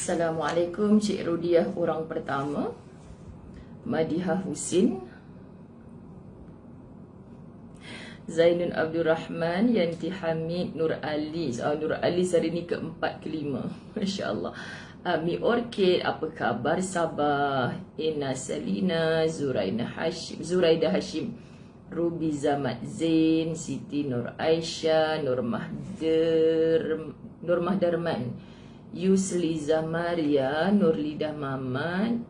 Assalamualaikum, Cik Rudiah orang pertama, Madiha Husin, Zainun Abdul Rahman, Yanti Hamid, Nur Ali. Nur Ali hari ni keempat kelima. Masya Allah. Ami Orchid, apa khabar Sabah? Ina Salina, Zuraida Hashim, Ruby Zamat Zain, Siti Nur Aisyah, Nur Mahdarman, Yusli Zamaria, Nurlidah Mamat,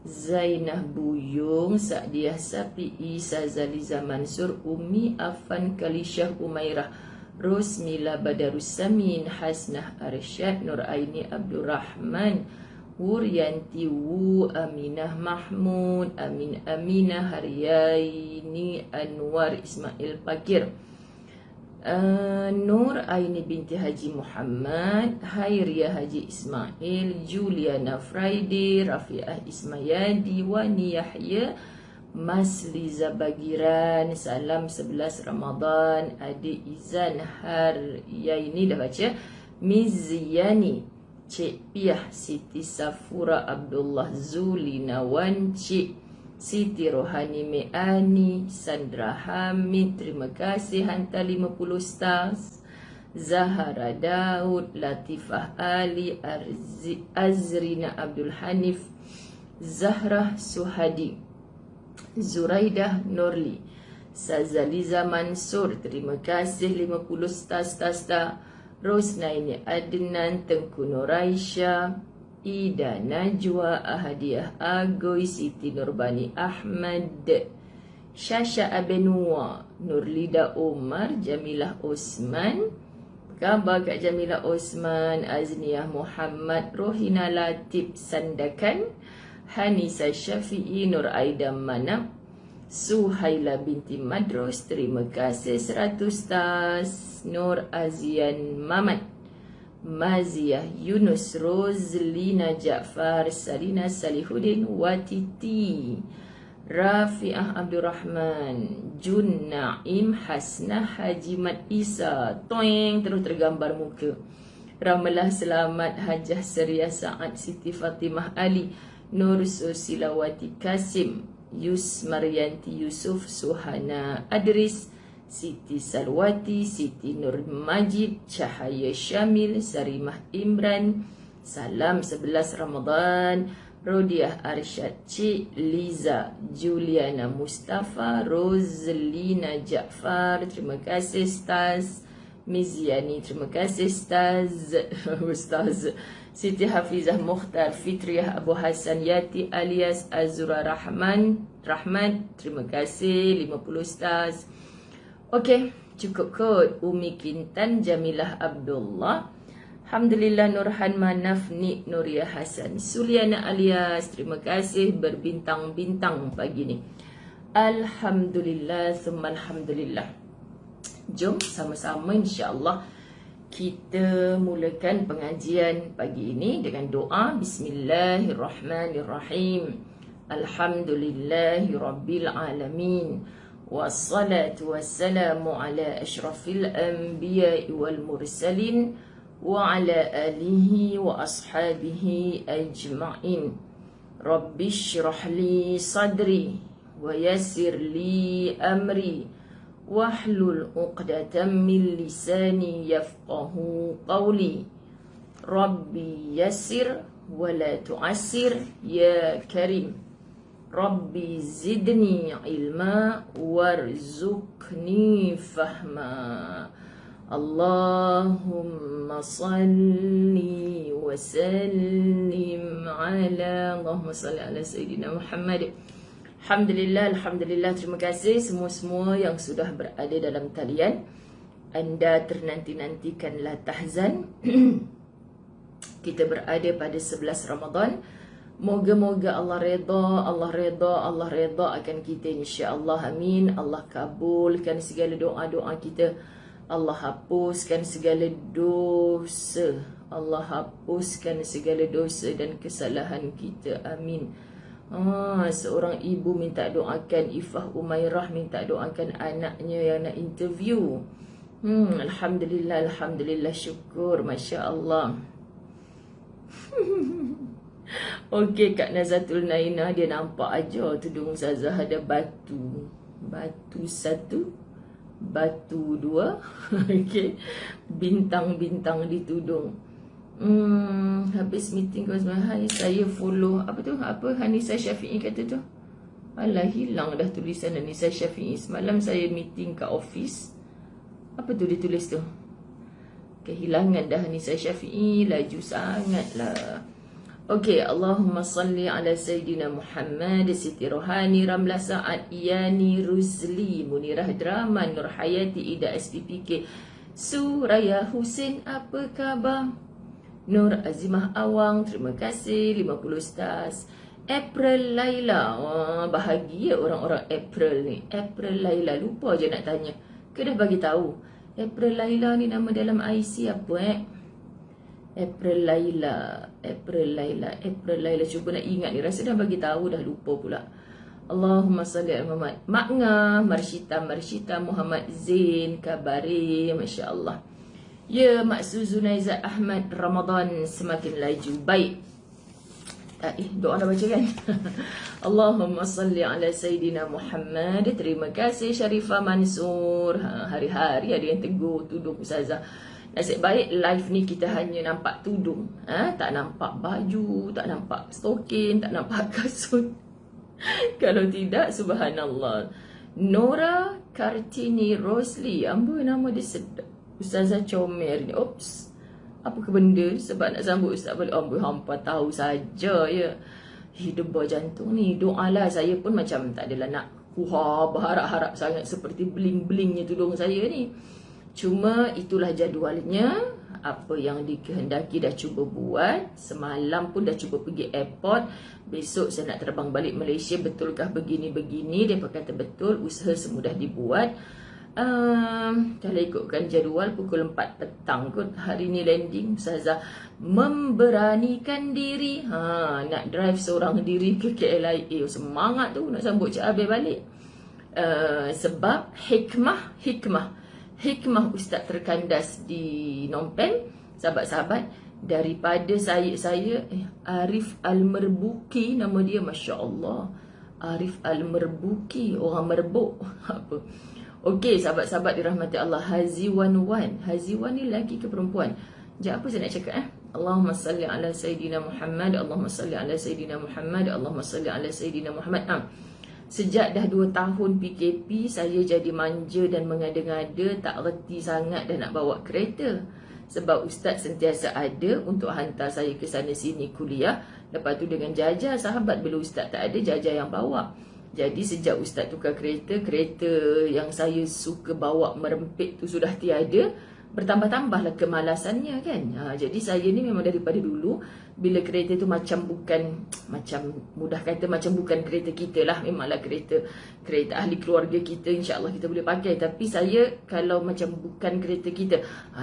Zainah Buyung, Sa'diah Sapi'i, Sazaliza Mansur, Umi Afan Kalishah Umairah, Rosmila Badarussamin, Hasnah Arsyad, Nur Aini Abdul Rahman, Wuryanti Wu, Aminah Mahmud, Aminah Haryaini, Anwar Ismail Pakir, Nur Aini binti Haji Muhammad, Hairiyah Haji Ismail, Juliana Friday, Rafiah Ismayadi, Wani Yahya, Masliza Bagiran, Salam 11 Ramadan, Adik Izan Haryaini dah baca, Mizyani, Cik Piah, Siti Safura Abdullah Zulinawan, Cik Siti Rohani Meani, Sandra Hamid, terima kasih hantar 50 stars. Zahara Daud, Latifah Ali, Azrina Abdul Hanif, Zahra Suhadi, Zuraidah Nurli, Sazaliza Mansur, terima kasih 50 stars. Rosnaini Adnan, Tengku Nuraisha, Ida Najwa, Ahadiah Agoy, Siti Nurbani Ahmad, Syasha Abenua, Nurlida Omar, Jamilah Osman, khabar Kak Jamilah Osman, Azniah Muhammad, Rohina Latif Sandakan, Hanisa Syafi'i, Nur Aida Manap, Suhaila binti Madros, terima kasih 100 stars. Nur Azian Mamat, Maziah Yunus, Rozlina Jaafar, Salina Salihuddin, Watiti, Rafiah Abdul Rahman, Jun Naim, Hasnah Haji Mat Isa, toeng terus tergambar muka, Ramalah Selamat, Hajah Seria Saad, Siti Fatimah Ali, Nur Silawati Kasim, Yus Maryanti Yusuf, Suhana Adris, Siti Salwati, Siti Nur Majid, Cahaya Syamil, Sarimah Imran, Salam 11 Ramadan, Rodiah Arsyad, Cik Liza, Juliana Mustafa, Rozlina Jaafar, terima kasih Staz. Mizyani, terima kasih Staz. Ustaz. Siti Hafizah Mukhtar, Fitriah Abu Hasan Yati alias Azura Rahman, terima kasih 50 stars. Okey, cukup kot. Umi Kintan, Jamilah Abdullah, Alhamdulillah, Nurhan Manaf, Nik Nuria Hasan, Suliana alias, terima kasih berbintang-bintang pagi ni. Alhamdulillah, summa alhamdulillah. Jom sama-sama insya-Allah kita mulakan pengajian pagi ini dengan doa. Bismillahirrahmanirrahim. Alhamdulillahi rabbil alamin. Wassalatu wassalamu ala ashrafil anbiya'i wal mursalin wa ala alihi wa ashabihi ajma'in. Rabbi shrah li sadri wa yassir li amri wahlul 'uqdatam min lisani yafqahu qawli. Rabbi yassir wa la tu'assir ya karim. Rabbi zidni ilma warzuqni fahma. Allahumma salli wa sallim ala Sayyidina Muhammad. Alhamdulillah, Alhamdulillah, terima kasih semua-semua yang sudah berada dalam talian. Anda ternanti-nantikanlah tahzan. Kita berada pada 11 Ramadan. Moga-moga Allah reda akan kita insya-Allah. Amin. Allah kabulkan segala doa-doa kita. Allah hapuskan segala dosa. Allah hapuskan segala dosa dan kesalahan kita. Amin. Seorang ibu minta doakan, Ifah Umairah minta doakan anaknya yang nak interview. Alhamdulillah, Alhamdulillah, syukur, Masya Allah. Okey, Kak Nazatul Naina, dia nampak aja tudung Ustazah ada batu. Batu satu, batu dua. Okey. Bintang-bintang di tudung. Habis meeting kau hai, saya follow apa tu? Apa Hanisa Syafi'i kata tu? Alah, hilang dah tulisan Hanisa Syafi'i. Semalam saya meeting kat office. Apa tu dia tulis tu? Kehilangan dah Hanisa Syafi'i, laju sangatlah. Okey, Allahumma salli ala Sayyidina Muhammad, Siti Rohani, Ramlah Sa'ad, Iyani, Ruzli, Munirah Draman, Nur Hayati, Ida SPPK, Suraya Husin, apa khabar? Nur Azimah Awang, terima kasih, 50 stars. April Laila, bahagia orang-orang April ni. April Laila, lupa je nak tanya. Ke dah bagi tahu? April Laila ni nama dalam IC apa April Laila, April Laila, April Laila. Cuba nak ingat ni, rasa dah bagi tahu dah lupa pula. Allahumma salli ala Muhammad. Makna Marshita Muhammad Zain Kabari, masya-Allah. Ya, Mak Suzunaizat Ahmad, Ramadan semakin laju. Baik. Doa dah baca kan? Allahumma salli ala Sayyidina Muhammad. Terima kasih Sharifah Mansur. Hari-hari ada yang tegur tudung Ustazah. Nasib baik live ni kita hanya nampak tudung, tak nampak baju, tak nampak stokin, tak nampak kasut. Kalau tidak, subhanallah. Nora Kartini Rosli, amboi nama dia sedap. Ustazah comel ni. Oops, apa ke benda? Sebab nak sambut Ustaz balik, amboi hampa tahu saja ya. Hidup jantung ni. Doalah, saya pun macam tak adalah nak berharap-harap sangat seperti bling-blingnya tudung saya ni. Cuma itulah jadualnya. Apa yang dikehendaki dah cuba buat. Semalam pun dah cuba pergi airport. Besok saya nak terbang balik Malaysia. Betulkah begini-begini? Dia kata betul. Usaha semudah dibuat. Kalau ikutkan jadual pukul 4 petang kot hari ni landing. Ustazah memberanikan diri. Nak drive seorang diri ke KLIA. Semangat tu nak sambut Cik Abel balik. Sebab hikmah Ustaz terkandas di Phnom Penh, sahabat-sahabat, daripada saya Arif Al-Merbuki nama dia, Masya Allah. Arif Al-Merbuki, orang merbuk apa. Okey, sahabat-sahabat dirahmati Allah. Haziwan ni lelaki ke perempuan? Sekejap, apa saya nak cakap Allahumma salli ala Sayyidina Muhammad, Allahumma salli ala Sayyidina Muhammad, Allahumma salli ala Sayyidina Muhammad. Sejak dah 2 tahun PKP, saya jadi manja dan mengada-ngada, tak reti sangat dah nak bawa kereta. Sebab Ustaz sentiasa ada untuk hantar saya ke sana sini kuliah. Lepas tu dengan jajah sahabat, bila Ustaz tak ada, jajah yang bawa. Jadi sejak Ustaz tukar kereta yang saya suka bawa merempit tu sudah tiada. Bertambah-tambahlah kemalasannya kan. Jadi saya ni memang daripada dulu, bila kereta tu macam mudah kata macam bukan kereta kita lah. Memanglah kereta ahli keluarga kita, insya-Allah kita boleh pakai. Tapi saya kalau macam bukan kereta kita,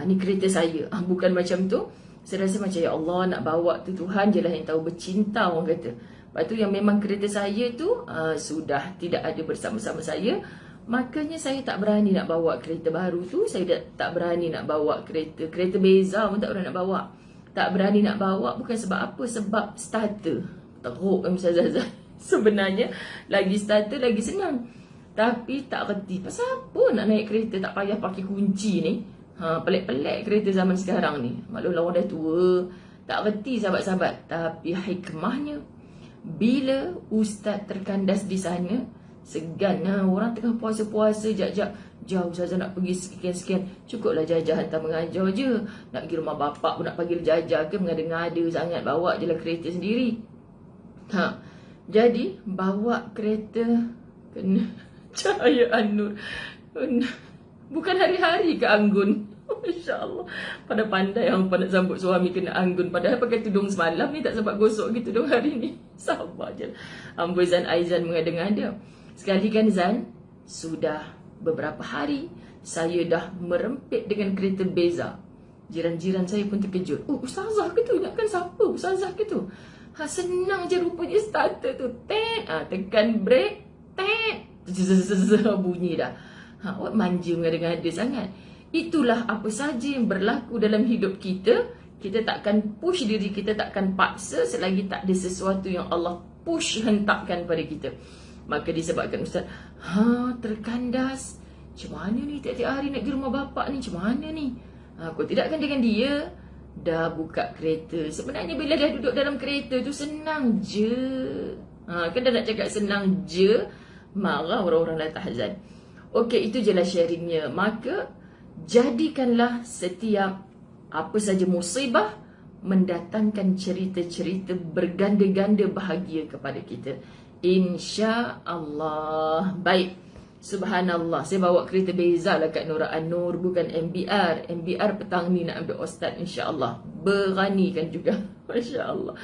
ni kereta saya, bukan macam tu, saya rasa macam ya Allah, nak bawa tu Tuhan je lah yang tahu, bercinta orang kata. Lepas tu yang memang kereta saya tu sudah tidak ada bersama-sama saya. Makanya saya tak berani nak bawa kereta baru tu. Saya tak berani nak bawa kereta beza pun tak berani nak bawa. Tak berani nak bawa bukan sebab apa, sebab starter teruk Ustazah. Sebenarnya lagi starter lagi senang. Tapi tak reti pasal apa nak naik kereta tak payah pakai kunci ni. Pelik-pelik kereta zaman sekarang ni. Maklumlah orang dah tua, tak reti sahabat-sahabat. Tapi hikmahnya, bila Ustaz terkandas di sana, segan orang tengah puasa-puasa, jauh saja nak pergi sekian-sekian, cukuplah jajah hantar mengajar je. Nak pergi rumah bapak pun nak panggil jajah ke, mengada-ngada sangat, bawa je lah kereta sendiri. Jadi bawa kereta kena Cahaya An-Nur, bukan hari-hari ke Anggun. Masya Allah, pada pandai yang nak sambut suami kena Anggun. Padahal pakai tudung semalam ni, tak sempat gosok gitu tudung hari ni. Sabar je. Amboi Zan Aizan mengada-ngada. Sekali kan Zan, sudah beberapa hari saya dah merempit dengan kereta beza. Jiran-jiran saya pun terkejut. Oh, Ustazah ke tu? Ingatkan siapa? Ustazah ke tu? Senang je rupanya starter tu. Tekan brake. Bunyi dah. Awak manja mengada-ngada sangat. Itulah apa saja yang berlaku dalam hidup kita. Kita takkan push diri kita, takkan paksa selagi tak ada sesuatu yang Allah push hentakkan pada kita. Maka disebabkan Ustaz, terkandas. Macam mana ni tiap-tiap hari nak pergi rumah bapak ni, macam mana ni? Kau tidak kan dengan dia dah buka kereta. Sebenarnya bila dah duduk dalam kereta tu senang je. Kan dah nak cakap senang je, marah orang-orang La Tahzan. Okey, itu je lah sharingnya. Maka jadikanlah setiap apa saja musibah mendatangkan cerita-cerita berganda-ganda bahagia kepada kita. InsyaAllah. Baik. Subhanallah. Saya bawa kereta beza lah kat Nura An-Nur, bukan MBR. MBR petang ni nak ambil Ustaz, insyaAllah. Berani kan juga. Masya Allah.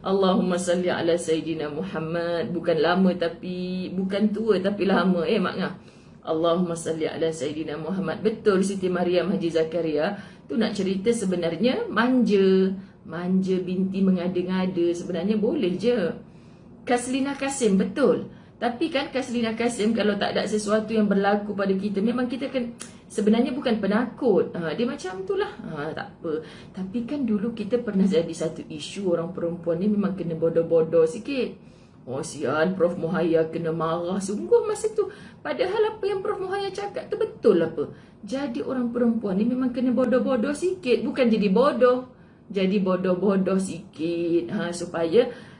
Allahumma salli ala Sayyidina Muhammad. Bukan lama tapi, bukan tua tapi lama. Makna Allahumma salli ala Sayyidina Muhammad. Betul Siti Mariam Haji Zakaria tu nak cerita sebenarnya manja. Manja binti mengada-ngada. Sebenarnya boleh je. Kaslina Kasim, betul. Tapi kan Kaslina Kasim kalau tak ada sesuatu yang berlaku pada kita, memang kita kan sebenarnya bukan penakut. Dia macam itulah. Tak apa. Tapi kan dulu kita pernah jadi satu isu orang perempuan ni memang kena bodoh-bodoh sikit. Oh sial, Prof Muhaya kena marah sungguh masa tu. Padahal apa yang Prof Muhaya cakap tu betul apa. Jadi orang perempuan ni memang kena bodoh-bodoh sikit. Bukan jadi bodoh, jadi bodoh-bodoh sikit. Supaya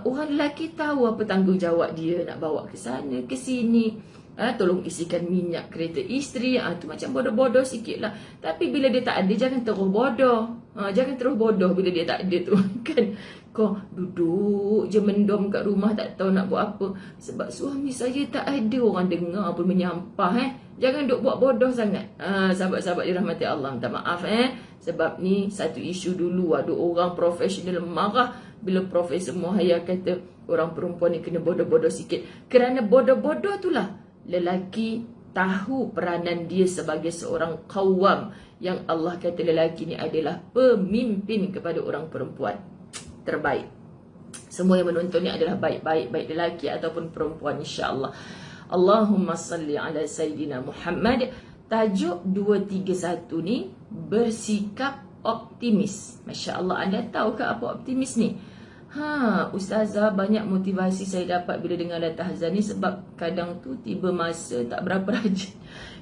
orang lelaki tahu apa tanggungjawab dia. Nak bawa ke sana, ke sini. Tolong isikan minyak kereta isteri. Tu macam bodoh-bodoh sikit lah. Tapi bila dia tak ada, jangan terus bodoh. Jangan terus bodoh bila dia tak ada tu. Kan kau duduk je mendom kat rumah tak tahu nak buat apa. Sebab suami saya tak ada, orang dengar pun menyampah. Jangan duk buat bodoh sangat. Sahabat-sahabat dirahmati Allah, minta maaf sebab ni satu isu dulu. Ada orang profesional marah bila Profesor Muhaya kata orang perempuan ni kena bodoh-bodoh sikit. Kerana bodoh-bodoh itulah lelaki tahu peranan dia sebagai seorang qawwam, yang Allah kata lelaki ni adalah pemimpin kepada orang perempuan terbaik. Semua yang menonton ni adalah baik-baik, baik lelaki ataupun perempuan, insya-Allah. Allahumma salli ala Sayyidina Muhammad. Tajuk 231 ni bersikap optimis. Masya-Allah, anda tahu ke apa optimis ni? Ustazah, banyak motivasi saya dapat bila dengar La Tahzan ni, sebab kadang tu tiba masa tak berapa rajin.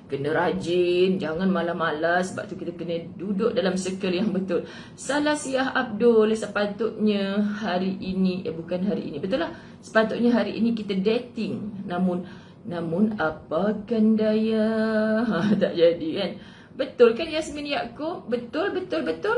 Kena rajin, jangan malas-malas. Sebab tu kita kena duduk dalam circle yang betul. Salah Siah Abdul, sepatutnya hari ini, bukan hari ini, betul lah, sepatutnya hari ini kita dating. Namun apakan daya, tak jadi kan. Betul kan Yasmin Yaakob? Betul.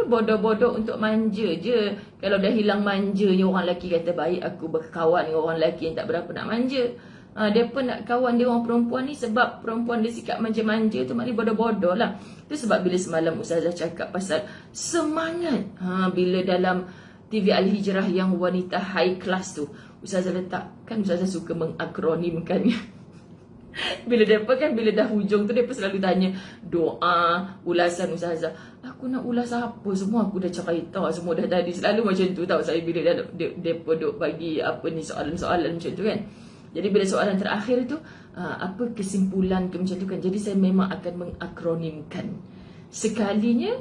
Bodoh-bodoh untuk manja je. Kalau dah hilang manjanya, orang lelaki kata baik aku berkawan dengan orang lelaki yang tak berapa nak manja. Dia pun nak kawan dia orang perempuan ni sebab perempuan dia sikap manja-manja tu, maknanya bodoh-bodoh lah. Itu sebab bila semalam Ustazah cakap pasal semangat, bila dalam TV Al-Hijrah yang wanita high class tu, Ustazah letak, kan Ustazah suka mengakronimkannya. Bila dah hujung tu, dia pun selalu tanya doa, ulasan Ustazah. Aku nak ulas apa, semua aku dah cerita semua dah tadi. Selalu macam tu tau saya bila dia duk bagi apa ni soalan-soalan macam tu kan. Jadi bila soalan terakhir tu, apa kesimpulan ke macam tu kan. Jadi saya memang akan mengakronimkan. Sekalinya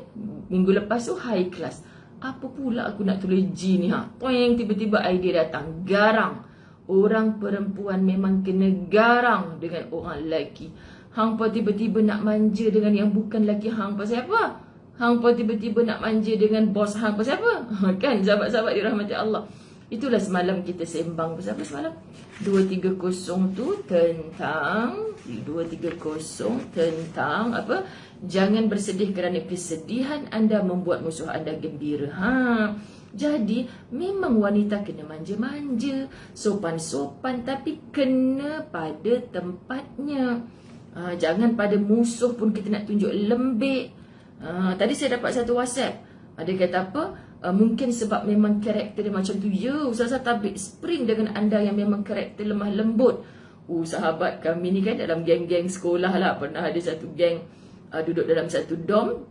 minggu lepas tu high class. Apa pula aku nak tulis G ni Toing, tiba-tiba idea datang. Garang. Orang perempuan memang kena garang dengan orang lelaki. Hang pa tiba-tiba nak manja dengan yang bukan lelaki hang pa siapa? Hang pa tiba-tiba nak manja dengan bos hang pa siapa? Kan sahabat-sahabat dirahmati Allah. Itulah semalam kita sembang pasal apa semalam? 230 tu tentang apa? Jangan bersedih kerana kesedihan anda membuat musuh anda gembira. Jadi memang wanita kena manja-manja, sopan-sopan, tapi kena pada tempatnya. Jangan pada musuh pun kita nak tunjuk lembik. Tadi saya dapat satu WhatsApp. Ada kata apa? Mungkin sebab memang karakter dia macam tu. Ya, Ustazah tabik spring dengan anda yang memang karakter lemah lembut. Sahabat kami ni kan dalam geng-geng sekolah lah. Pernah ada satu geng duduk dalam satu dorm.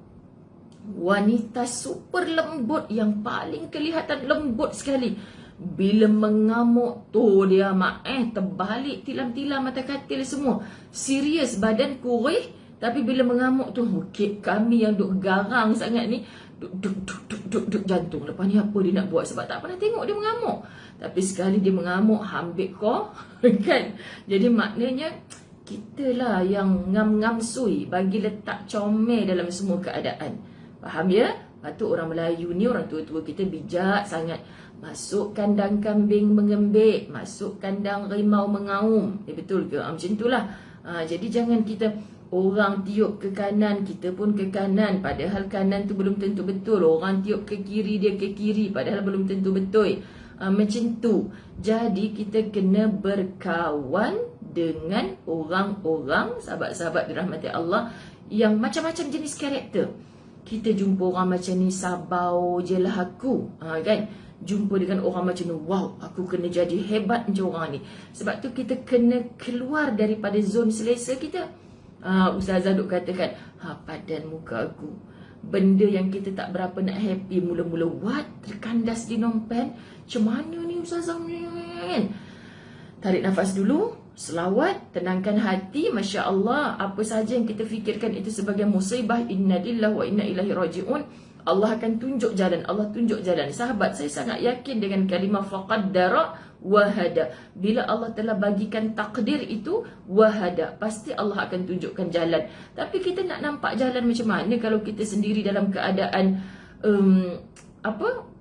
Wanita super lembut, yang paling kelihatan lembut sekali. Bila mengamuk tu dia terbalik tilam-tilam mata katil semua. Serius, badan kurih. Tapi bila mengamuk tu, kami yang duk garang sangat ni, duk jantung. Lepas ni apa dia nak buat, sebab tak pernah tengok dia mengamuk. Tapi sekali dia mengamuk, ambil kau kan. Jadi maknanya kita lah yang ngam-ngam sui, bagi letak comel dalam semua keadaan. Faham ya? Patut orang Melayu ni, orang tua-tua kita bijak sangat. Masuk kandang kambing mengembik, masuk kandang rimau mengaum. Betul ke? Macam itulah. Jadi jangan kita orang tiup ke kanan, kita pun ke kanan. Padahal kanan tu belum tentu betul. Orang tiup ke kiri, dia ke kiri. Padahal belum tentu betul. Macam tu. Jadi kita kena berkawan dengan orang-orang, sahabat-sahabat dirahmati Allah, yang macam-macam jenis karakter. Kita jumpa orang macam ni, sabau je lah aku, kan? Jumpa dengan orang macam ni, wow, aku kena jadi hebat macam orang ni. Sebab tu kita kena keluar daripada zon selesa kita. Ustazah duk katakan, padan muka aku. Benda yang kita tak berapa nak happy, mula-mula what? Terkandas di nompen. Macam mana ni Ustazah? Tarik nafas dulu, selawat, tenangkan hati. Masya Allah, apa saja yang kita fikirkan itu sebagai musibah, inna lillahi wa inna ilaihi raji'un, Allah akan tunjuk jalan. Allah tunjuk jalan. Sahabat, saya sangat yakin dengan kalimah faqaddara wahada. Bila Allah telah bagikan takdir itu, wahada, pasti Allah akan tunjukkan jalan. Tapi kita nak nampak jalan macam mana kalau kita sendiri dalam keadaan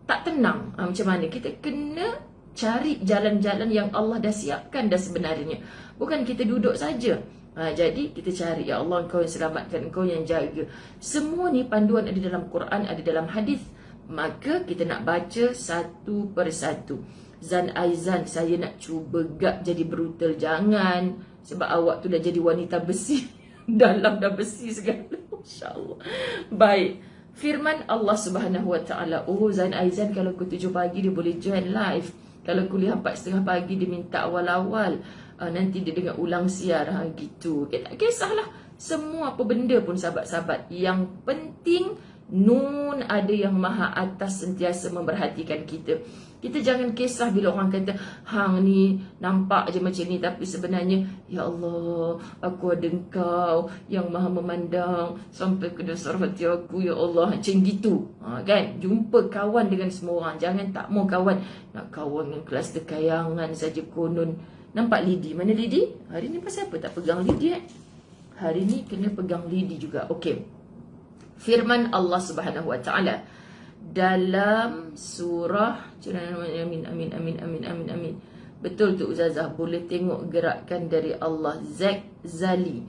tak tenang? Macam mana? Kita kena cari jalan-jalan yang Allah dah siapkan dah sebenarnya. Bukan kita duduk saja. Jadi kita cari, ya Allah, Engkau yang selamatkan, Engkau yang jaga. Semua ni panduan ada dalam Quran, ada dalam hadis. Maka kita nak baca satu persatu. Zan Aizan, saya nak cuba gak jadi brutal. Jangan. Sebab awak tu dah jadi wanita besi. Dalam dah besi segala. InsyaAllah. Baik. Firman Allah Subhanahu Wa Taala. Oh, Zan Aizan kalau pukul 7 pagi dia boleh join live. Kalau kuliah 4:30 pagi dia minta awal-awal. Nanti dia dengar ulang siar, gitu. Tak kisahlah. Semua apa benda pun sahabat-sahabat. Yang penting Nun ada yang maha atas sentiasa memperhatikan kita. Kita jangan kisah bila orang kata, hang ni nampak je macam ni, tapi sebenarnya, ya Allah, aku ada Engkau yang maha memandang sampai ke dasar hati aku, ya Allah. Macam gitu, kan? Jumpa kawan dengan semua orang. Jangan tak mau kawan. Nak kawan dengan kelas dekayangan saja konon. Nampak lidi? Mana lidi? Hari ni pasal apa tak pegang lidi? Hari ni kena pegang lidi juga. Okey. Firman Allah Subhanahu Wa Taala dalam surah, amin amin amin amin amin amin. Betul tu Ustazah, boleh tengok gerakan dari Allah. Zack Zali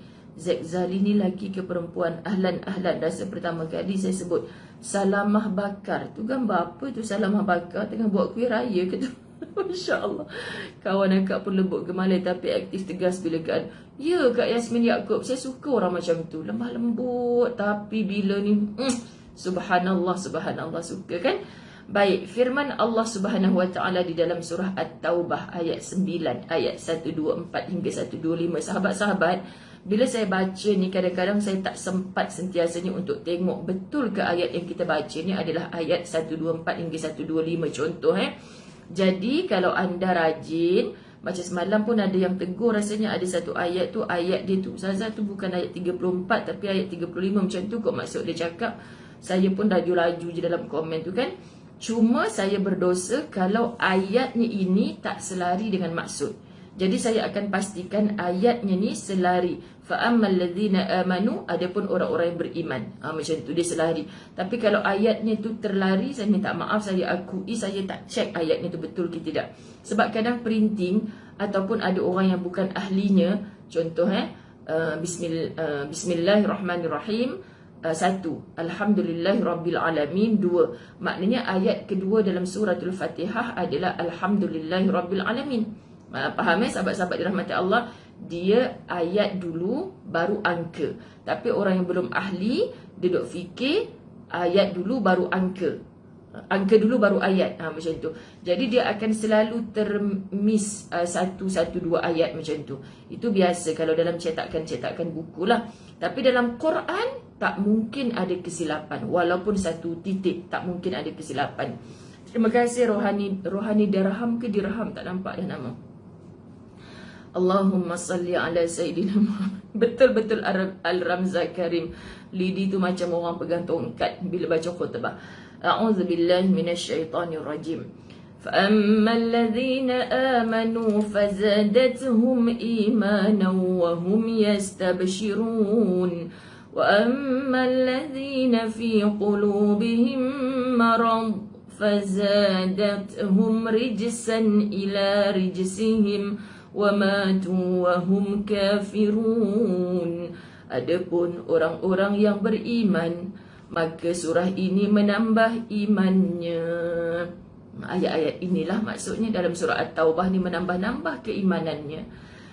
ni lelaki ke perempuan? Ahlan. Rasa pertama kali saya sebut Salamah Bakar. Tu gambar apa tu Salamah Bakar? Tengah buat kuih raya ke tu? Masya Allah. Kawan akak pun lembut gemalai tapi aktif tegas bila kan. Ya Kak Yasmin Yaakob, saya suka orang macam tu. Lemah lembut tapi bila ni subhanallah suka kan. Baik, firman Allah Subhanahu Wa Taala di dalam surah At-Taubah ayat 9, ayat 124 hingga 125. Sahabat-sahabat, bila saya baca ni kadang-kadang saya tak sempat sentiasanya untuk tengok betul ke ayat yang kita baca ni adalah ayat 124 hingga 125 contoh. Jadi kalau anda rajin, macam semalam pun ada yang tegur, rasanya ada satu ayat tu, ayat dia tu Ustazah tu bukan ayat 34 tapi ayat 35 macam tu kok maksud dia cakap. Saya pun laju-laju je dalam komen tu kan. Cuma saya berdosa kalau ayatnya ini tak selari dengan maksud. Jadi saya akan pastikan ayatnya ni selari. Fa'ammal ladzina amanu, adapun orang-orang yang beriman. Macam tu dia selari. Tapi kalau ayatnya tu terlari, saya minta maaf, saya akui saya tak cek ayatnya tu betul ke tidak. Sebab kadang printing ataupun ada orang yang bukan ahlinya. Contoh Bismillahirrahmanirrahim. 1. Alhamdulillahirrabbilalamin. 2. Maknanya ayat kedua dalam suratul Fatihah adalah Alhamdulillahirabbilalamin. Faham sahabat-sahabat dirahmati Allah? Dia ayat dulu baru angka. Tapi orang yang belum ahli, dia duk fikir ayat dulu baru angka. Angka dulu baru ayat, macam tu. Jadi dia akan selalu termiss 1, 2 ayat macam tu. Itu biasa kalau dalam cetakan buku lah. Tapi dalam Quran tak mungkin ada kesilapan. Walaupun 1 titik tak mungkin ada kesilapan. Terima kasih Rohani Dirham ke Dirham, tak nampak dah nama. Allahumma salli ala Sayyidina Muhammad. Betul-betul Al-Ramza Karim. Lidi tu macam orang pegang tongkat bila baca khutbah. A'udzubillahi minasyaitonirrajim. فَأَمَّا الَّذِينَ آمَنُوا فَزَادَتْهُمْ إِيمَانًا وَهُمْ يَسْتَبْشِرُونَ وَأَمَّا الَّذِينَ فِي قُلُوبِهِمْ مَرَضٌ فَزَادَتْهُمْ رِجْسًا إِلَى رِجْسِهِمْ وَمَاتُوا وَهُمْ كَافِرُونَ. Adapun orang-orang yang beriman, maka surah ini menambah imannya. Ayat-ayat inilah maksudnya dalam surah At-Taubah ni, menambah-nambah keimanannya.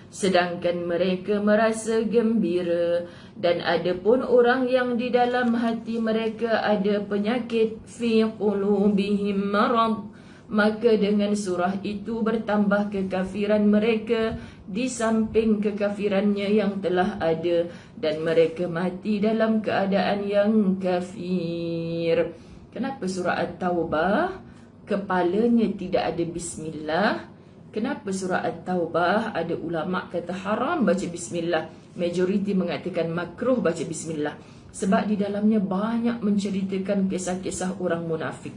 Sedangkan mereka merasa gembira. Dan ada pun orang yang di dalam hati mereka ada penyakit, fi qulubihim marad, maka dengan surah itu bertambah kekafiran mereka di samping kekafirannya yang telah ada, dan mereka mati dalam keadaan yang kafir. Kenapa surah At-Taubah kepalanya tidak ada bismillah? Kenapa surah At-Taubah ada ulama kata haram baca bismillah, majoriti mengatakan makruh baca bismillah? Sebab di dalamnya banyak menceritakan kisah-kisah orang munafik.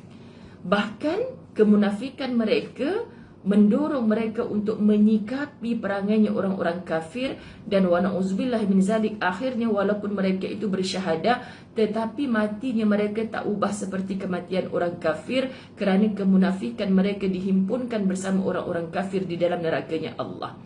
Bahkan kemunafikan mereka mendorong mereka untuk menyikapi perangainya orang-orang kafir. Dan wa na'udzubillahi min zalik, akhirnya walaupun mereka itu bersyahadah, tetapi matinya mereka tak ubah seperti kematian orang kafir, kerana kemunafikan mereka dihimpunkan bersama orang-orang kafir di dalam nerakanya Allah.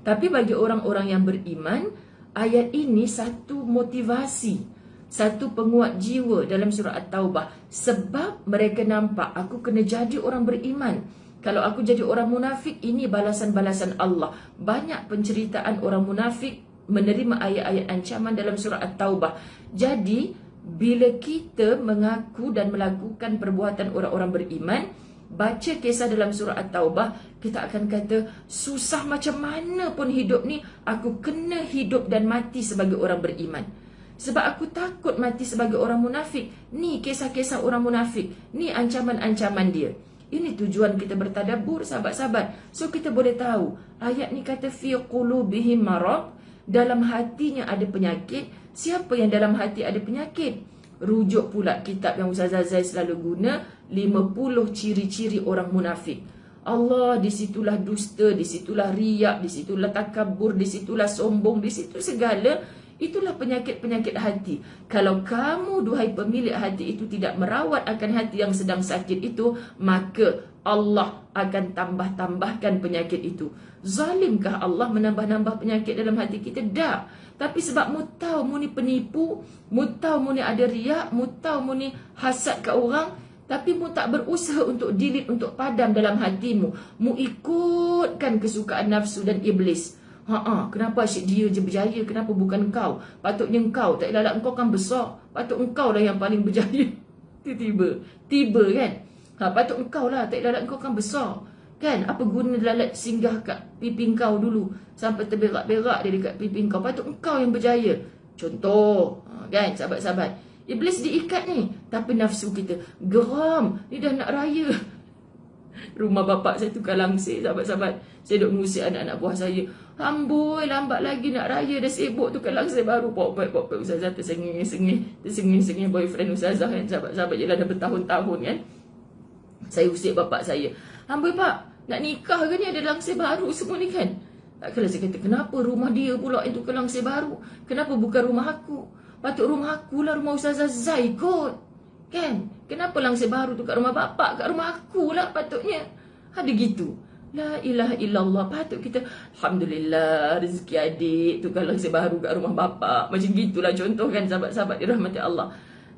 Tapi bagi orang-orang yang beriman, ayat ini satu motivasi, satu penguat jiwa dalam surah At-Taubah. Sebab mereka nampak, aku kena jadi orang beriman. Kalau aku jadi orang munafik, ini balasan-balasan Allah. Banyak penceritaan orang munafik menerima ayat-ayat ancaman dalam surah At-Taubah. Jadi, bila kita mengaku dan melakukan perbuatan orang-orang beriman, baca kisah dalam surah At-Taubah, kita akan kata, susah macam mana pun hidup ni, aku kena hidup dan mati sebagai orang beriman. Sebab aku takut mati sebagai orang munafik. Ni kisah-kisah orang munafik. Ni ancaman-ancaman dia. Ini tujuan kita bertadabbur, sahabat-sahabat. So kita boleh tahu, ayat ni kata fi qulubihim marad, dalam hatinya ada penyakit. Siapa yang dalam hati ada penyakit? Rujuk pula kitab yang Ustazah Zai selalu guna, 50 ciri-ciri orang munafik. Allah, disitulah dusta, disitulah riak, disitulah takabur, disitulah sombong, disitu segala. Itulah penyakit-penyakit hati. Kalau kamu, duhai pemilik hati itu, tidak merawat akan hati yang sedang sakit itu, maka Allah akan tambah-tambahkan penyakit itu. Zalimkah Allah menambah-nambah penyakit dalam hati kita? Tak. Tapi sebab mu tahu mu ni penipu, mu tahu mu ni ada riak, mu tahu mu ni hasad ke orang, tapi mu tak berusaha untuk delete, untuk padam dalam hatimu. Mu ikutkan kesukaan nafsu dan iblis. Kenapa asyik dia je berjaya? Kenapa bukan kau? Patutnya engkau, tak lalat engkau kan besar. Patut engkau lah yang paling berjaya. Tiba kan? Patut engkau lah, tak lalat engkau kan besar. Kan? Apa guna lalat singgah kat pipi engkau dulu sampai terberak-berak dia dekat pipi engkau? Patut engkau yang berjaya. Contoh, kan sahabat-sahabat, iblis diikat ni, tapi nafsu kita geram, ni dah nak raya. Rumah bapak saya tukar langsir, sahabat-sahabat. Saya duk mengusik anak-anak buah saya. Amboi, lambat lagi nak raya, dah sibuk tukar langsir baru. Pok-pok Ustazah tersengih-sengih boyfriend Ustazah kan, sahabat-sahabat. Yelah dah bertahun-tahun kan. Saya usik bapak saya. Amboi pak, nak nikah ke ni, ada langsir baru semua ni kan. Takkanlah saya kata, kenapa rumah dia pula yang tukar langsir baru? Kenapa bukan rumah aku? Patut rumah aku lah, rumah Ustazah Zai kot. Kan? Kenapa langsir baru tu kat rumah bapak? Kat rumah aku lah patutnya. Ada gitu. La ilaha illallah. Patut kita, alhamdulillah, rezeki adik tu kan langsir baru kat rumah bapak. Macam gitulah contoh kan, sahabat-sahabat dirahmati Allah.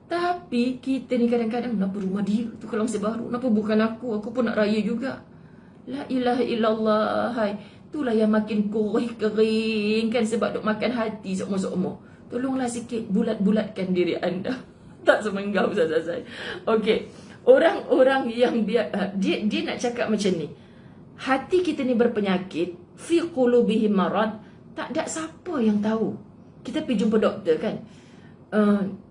Tapi kita ni kadang-kadang, kenapa rumah dia tu kan langsir baru? Kenapa bukan aku? Aku pun nak raya juga. La ilaha illallah. Hai, itulah yang makin kering kan, sebab duk makan hati seumur-seumur. Tolonglah sikit bulat-bulatkan diri anda. Tak semenggau Ustazah Zai. Okey, orang-orang yang dia nak cakap macam ni, hati kita ni berpenyakit, fi qulubihim marad, tak ada siapa yang tahu. Kita pergi jumpa doktor kan,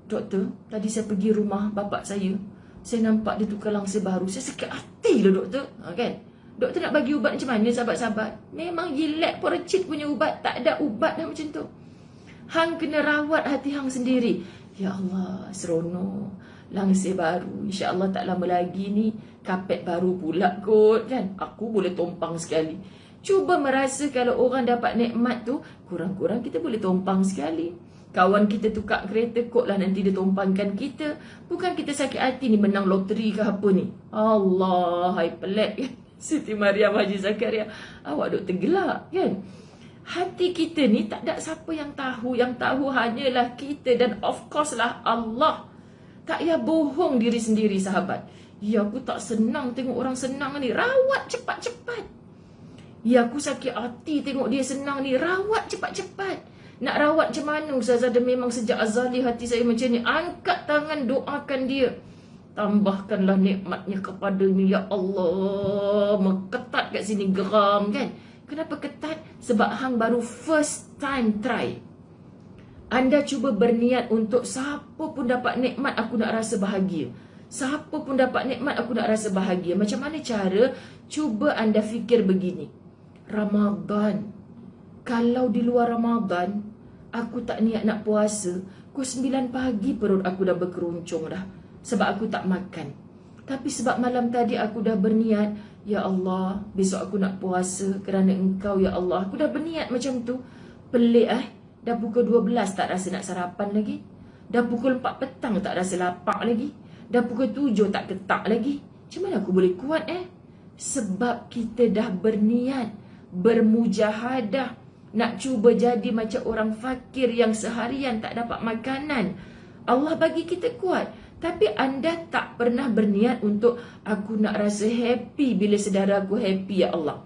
doktor, tadi saya pergi rumah bapak saya nampak dia tukar langsir baru. Saya sakit hati lah doktor, kan. Doktor nak bagi ubat macam mana sahabat-sahabat? Memang jilat porcit punya ubat. Tak ada ubat dah macam tu. Hang kena rawat hati hang sendiri. Ya Allah, seronok. Langsir baru. InsyaAllah tak lama lagi ni, kapet baru pula kot kan. Aku boleh tompang sekali. Cuba merasa kalau orang dapat nikmat tu, kurang-kurang kita boleh tompang sekali. Kawan kita tukar kereta, kot lah nanti dia tompangkan kita. Bukan kita sakit hati ni menang loteri ke apa ni. Allah, hai pelik kan. Siti Mariam Haji Zakaria, awak duk tergelak kan. Hati kita ni tak ada siapa yang tahu. Yang tahu hanyalah kita dan of course lah Allah. Tak payah bohong diri sendiri sahabat. Ya, aku tak senang tengok orang senang ni. Rawat cepat-cepat. Ya, aku sakit hati tengok dia senang ni. Rawat cepat-cepat. Nak rawat macam mana Ustazah? Dan memang sejak azali hati saya macam ni. Angkat tangan, doakan dia. Tambahkanlah nikmatnya kepadanya ya Allah. Ketat kat sini geram kan. Kenapa ketat? Sebab hang baru first time try. Anda cuba berniat untuk siapa pun dapat nikmat aku nak rasa bahagia. Siapa pun dapat nikmat aku nak rasa bahagia. Macam mana cara? Cuba anda fikir begini. Ramadan. Kalau di luar Ramadan aku tak niat nak puasa, pukul 9 pagi perut aku dah berkeruncung dah. Sebab aku tak makan. Tapi sebab malam tadi aku dah berniat, ya Allah, besok aku nak puasa kerana Engkau ya Allah. Aku dah berniat macam tu. Pelik dah pukul 12 tak rasa nak sarapan lagi. Dah pukul 4 petang tak rasa lapar lagi. Dah pukul 7 tak ketak lagi. Macam mana aku boleh kuat Sebab kita dah berniat, bermujahadah, nak cuba jadi macam orang fakir yang seharian tak dapat makanan. Allah bagi kita kuat. Tapi anda tak pernah berniat untuk aku nak rasa happy bila saudara aku happy ya Allah.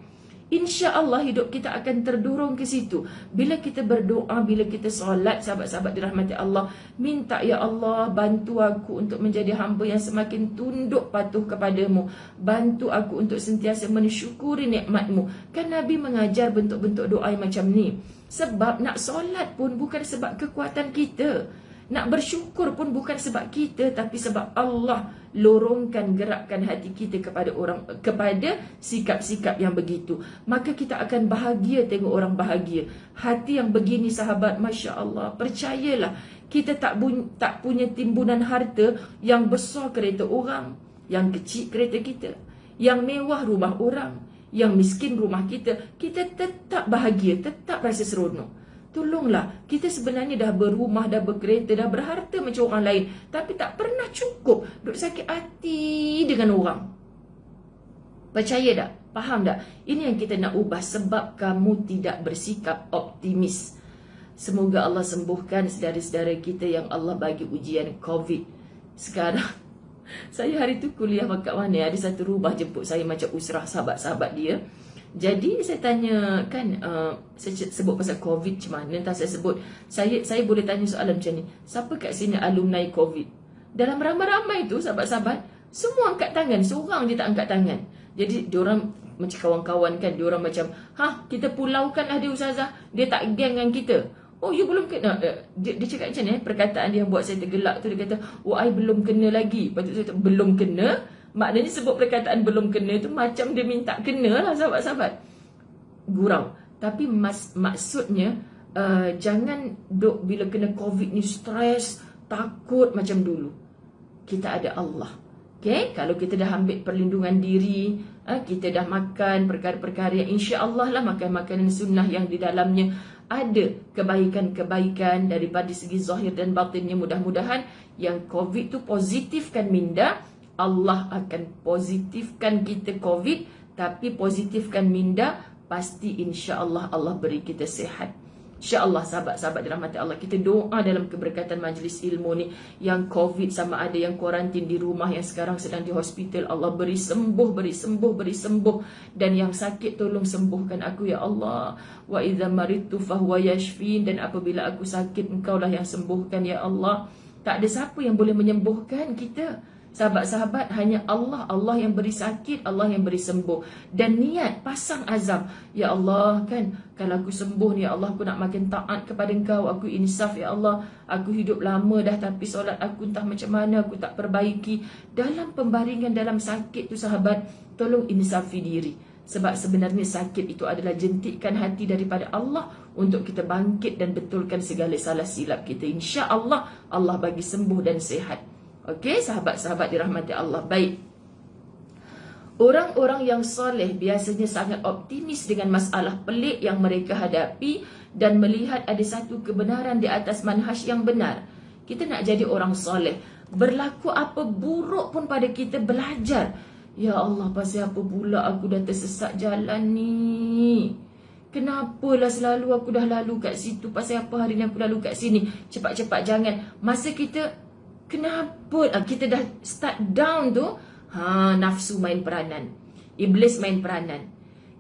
InsyaAllah hidup kita akan terdorong ke situ. Bila kita berdoa, bila kita solat, sahabat-sahabat dirahmati Allah, minta ya Allah bantu aku untuk menjadi hamba yang semakin tunduk patuh kepadamu. Bantu aku untuk sentiasa mensyukuri nikmatmu. Kan Nabi mengajar bentuk-bentuk doa yang macam ni. Sebab nak solat pun bukan sebab kekuatan kita. Nak bersyukur pun bukan sebab kita, tapi sebab Allah lorongkan, gerakkan hati kita kepada sikap-sikap yang begitu. Maka kita akan bahagia tengok orang bahagia. Hati yang begini sahabat, Masya Allah, percayalah, kita tak punya timbunan harta yang besar kereta orang, yang kecil kereta kita, yang mewah rumah orang, yang miskin rumah kita. Kita tetap bahagia, tetap rasa seronok. Tolonglah, kita sebenarnya dah berumah, dah berkereta, dah berharta macam orang lain, tapi tak pernah cukup. Duk sakit hati dengan orang. Percaya tak? Faham tak? Ini yang kita nak ubah sebab kamu tidak bersikap optimis. Semoga Allah sembuhkan saudara-saudara kita yang Allah bagi ujian COVID. Sekarang, saya hari tu kuliah kat mana, ada satu rumah jemput saya macam usrah sahabat-sahabat dia. Jadi saya tanya kan, saya sebut pasal COVID macam mana. Entah saya sebut, saya boleh tanya soalan macam ni. Siapa kat sini alumni COVID? Dalam ramai-ramai tu sahabat-sahabat, semua angkat tangan. Seorang je tak angkat tangan. Jadi diorang macam kawan-kawan kan, diorang macam, kita pulaukan lah dia Ustazah, dia tak geng dengan kita. Oh, you belum kena. Dia cakap macam ni, perkataan dia yang buat saya tergelak tu. Dia kata, oh, I belum kena lagi. Lepas tu saya kata, belum kena? Maknanya sebut perkataan belum kena tu macam dia minta kena lah sahabat-sahabat. Gurau. Tapi maksudnya jangan duk bila kena COVID ni stres, takut macam dulu. Kita ada Allah. Okay? Kalau kita dah ambil perlindungan diri, kita dah makan perkara-perkara yang insya-Allah lah, makan makanan sunnah yang di dalamnya ada kebaikan-kebaikan daripada segi zahir dan batinnya. Mudah-mudahan yang COVID tu positifkan minda, Allah akan positifkan kita COVID, tapi positifkan minda, pasti insya-Allah Allah beri kita sihat. InsyaAllah sahabat-sahabat dirahmati Allah, kita doa dalam keberkatan majlis ilmu ni. Yang COVID sama ada yang kuarantin di rumah, yang sekarang sedang di hospital, Allah beri sembuh, beri sembuh, beri sembuh. Dan yang sakit tolong sembuhkan aku ya Allah. Wa idza maridtu fahuwa yashfin. Dan apabila aku sakit, Engkaulah yang sembuhkan ya Allah. Tak ada siapa yang boleh menyembuhkan kita. Sahabat-sahabat, hanya Allah. Allah yang beri sakit, Allah yang beri sembuh. Dan niat, pasang azam. Ya Allah kan, kalau aku sembuh ni ya Allah, aku nak makin taat kepada Engkau. Aku insaf ya Allah. Aku hidup lama dah, tapi solat aku entah macam mana aku tak perbaiki. Dalam pembaringan, dalam sakit tu sahabat, tolong insafi diri. Sebab sebenarnya sakit itu adalah jentikan hati daripada Allah untuk kita bangkit dan betulkan segala salah silap kita. InsyaAllah Allah bagi sembuh dan sihat. Okey, sahabat-sahabat dirahmati Allah. Baik. Orang-orang yang soleh biasanya sangat optimis dengan masalah pelik yang mereka hadapi dan melihat ada satu kebenaran di atas manhaj yang benar. Kita nak jadi orang soleh. Berlaku apa buruk pun pada kita, belajar. Ya Allah, pasal apa pula aku dah tersesat jalan ni? Kenapalah selalu aku dah lalu kat situ? Pasal apa hari ni aku lalu kat sini? Cepat-cepat jangan. Masa kita, kenapa kita dah start down tu? Nafsu main peranan. Iblis main peranan.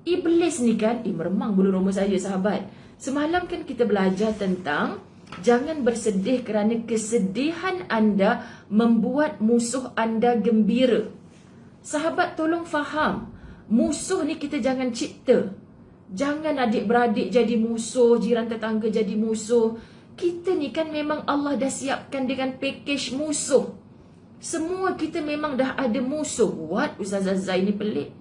Iblis ni kan, meremang bulu roma saya sahabat. Semalam kan kita belajar tentang jangan bersedih kerana kesedihan anda membuat musuh anda gembira. Sahabat tolong faham, musuh ni kita jangan cipta. Jangan adik-beradik jadi musuh, jiran tetangga jadi musuh. Kita ni kan memang Allah dah siapkan dengan package musuh. Semua kita memang dah ada musuh. What? Ustazah Zai ni pelik.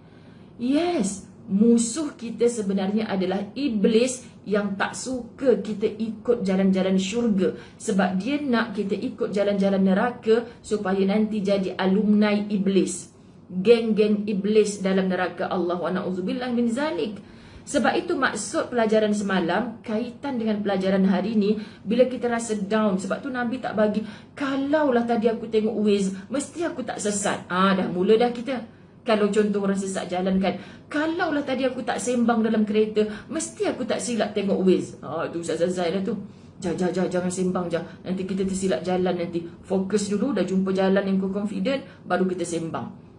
Yes, musuh kita sebenarnya adalah iblis yang tak suka kita ikut jalan-jalan syurga. Sebab dia nak kita ikut jalan-jalan neraka supaya nanti jadi alumni iblis. Geng-geng iblis dalam neraka Allah wa na'udzubillah min zalik. Sebab itu maksud pelajaran semalam kaitan dengan pelajaran hari ni. Bila kita rasa down, sebab tu Nabi tak bagi, kalaulah tadi aku tengok Waze, mesti aku tak sesat. Dah mula dah kita. Kalau contoh orang sesat jalan kan, kalaulah tadi aku tak sembang dalam kereta, mesti aku tak silap tengok Waze. Tu Ustazah Zai dah tu. Jangan sembang je. Nanti kita tersilap jalan nanti. Fokus dulu, dah jumpa jalan yang kau confident, baru kita sembang.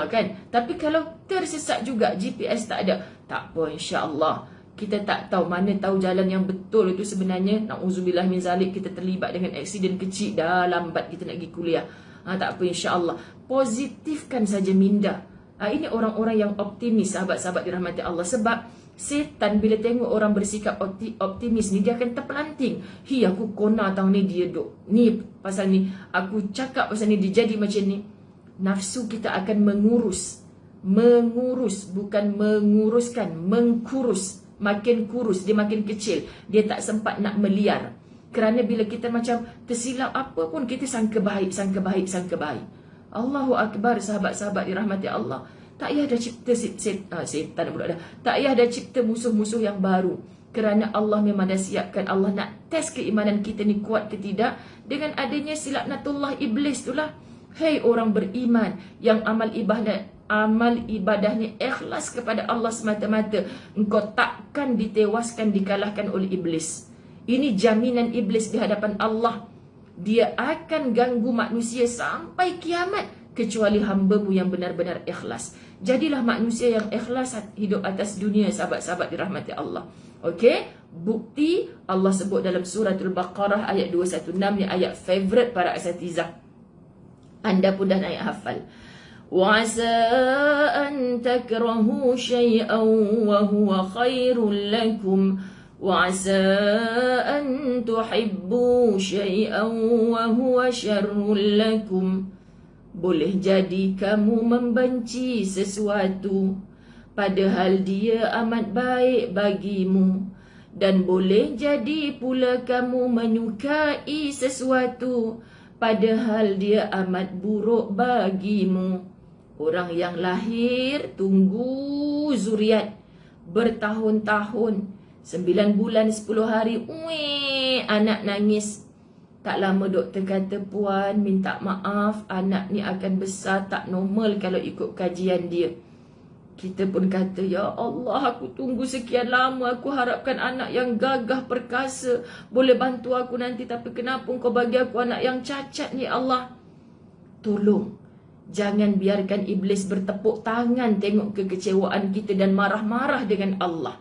Kan? Tapi kalau tersesat juga, GPS tak ada, tak apa, insya-Allah. Kita tak tahu, mana tahu jalan yang betul itu sebenarnya, na'udzubillah min zalik, kita terlibat dengan aksiden kecil, dah lambat kita nak pergi kuliah. Tak apa, insya-Allah. Positifkan saja minda. Ini orang-orang yang optimis, sahabat-sahabat dirahmati Allah. Sebab setan bila tengok orang bersikap optimis ni, dia akan terpelanting. Aku kona tahun ni dia duk ni pasal ni, aku cakap pasal ni dia jadi macam ni. Nafsu kita akan mengurus, bukan menguruskan, mengkurus. Makin kurus, dia makin kecil. Dia tak sempat nak meliar. Kerana bila kita macam tersilap apa pun, kita sangka baik. Allahu Akbar, sahabat-sahabat dirahmati Allah. Tak payah dah cipta setan pula dah. Tak payah dah cipta musuh-musuh yang baru. Kerana Allah memang dah siapkan. Allah nak test keimanan kita ni kuat ke tidak. Dengan adanya silaknatullah iblis tu lah. Hei orang beriman yang amal ibadahnya ikhlas kepada Allah semata-mata, engkau takkan ditewaskan, dikalahkan oleh iblis. Ini jaminan iblis di hadapan Allah. Dia akan ganggu manusia sampai kiamat kecuali hamba-Mu yang benar-benar ikhlas. Jadilah manusia yang ikhlas hidup atas dunia, sahabat-sahabat dirahmati Allah. Okey, bukti Allah sebut dalam suratul Baqarah ayat 216 yang ayat favorite para asatizah. Anda pun dah naik hafal. وَعَسَىٰ أَن تَكْرَهُوا شَيْئًا وَهُوَ خَيْرٌ لَكُمْ وَعَسَىٰ أَن تُحِبُّوا شَيْئًا وَهُوَ شَرٌّ لَكُمْ. Boleh jadi kamu membenci sesuatu padahal dia amat baik bagimu. Dan boleh jadi pula kamu menyukai sesuatu padahal dia amat buruk bagimu. Orang yang lahir tunggu zuriat bertahun-tahun, 9 bulan 10 hari, anak nangis. Tak lama doktor kata, puan minta maaf, anak ni akan besar tak normal kalau ikut kajian dia. Kita pun kata, ya Allah, aku tunggu sekian lama, aku harapkan anak yang gagah perkasa, boleh bantu aku nanti, tapi kenapa Engkau bagi aku anak yang cacat ni Allah? Tolong, jangan biarkan iblis bertepuk tangan tengok kekecewaan kita dan marah-marah dengan Allah.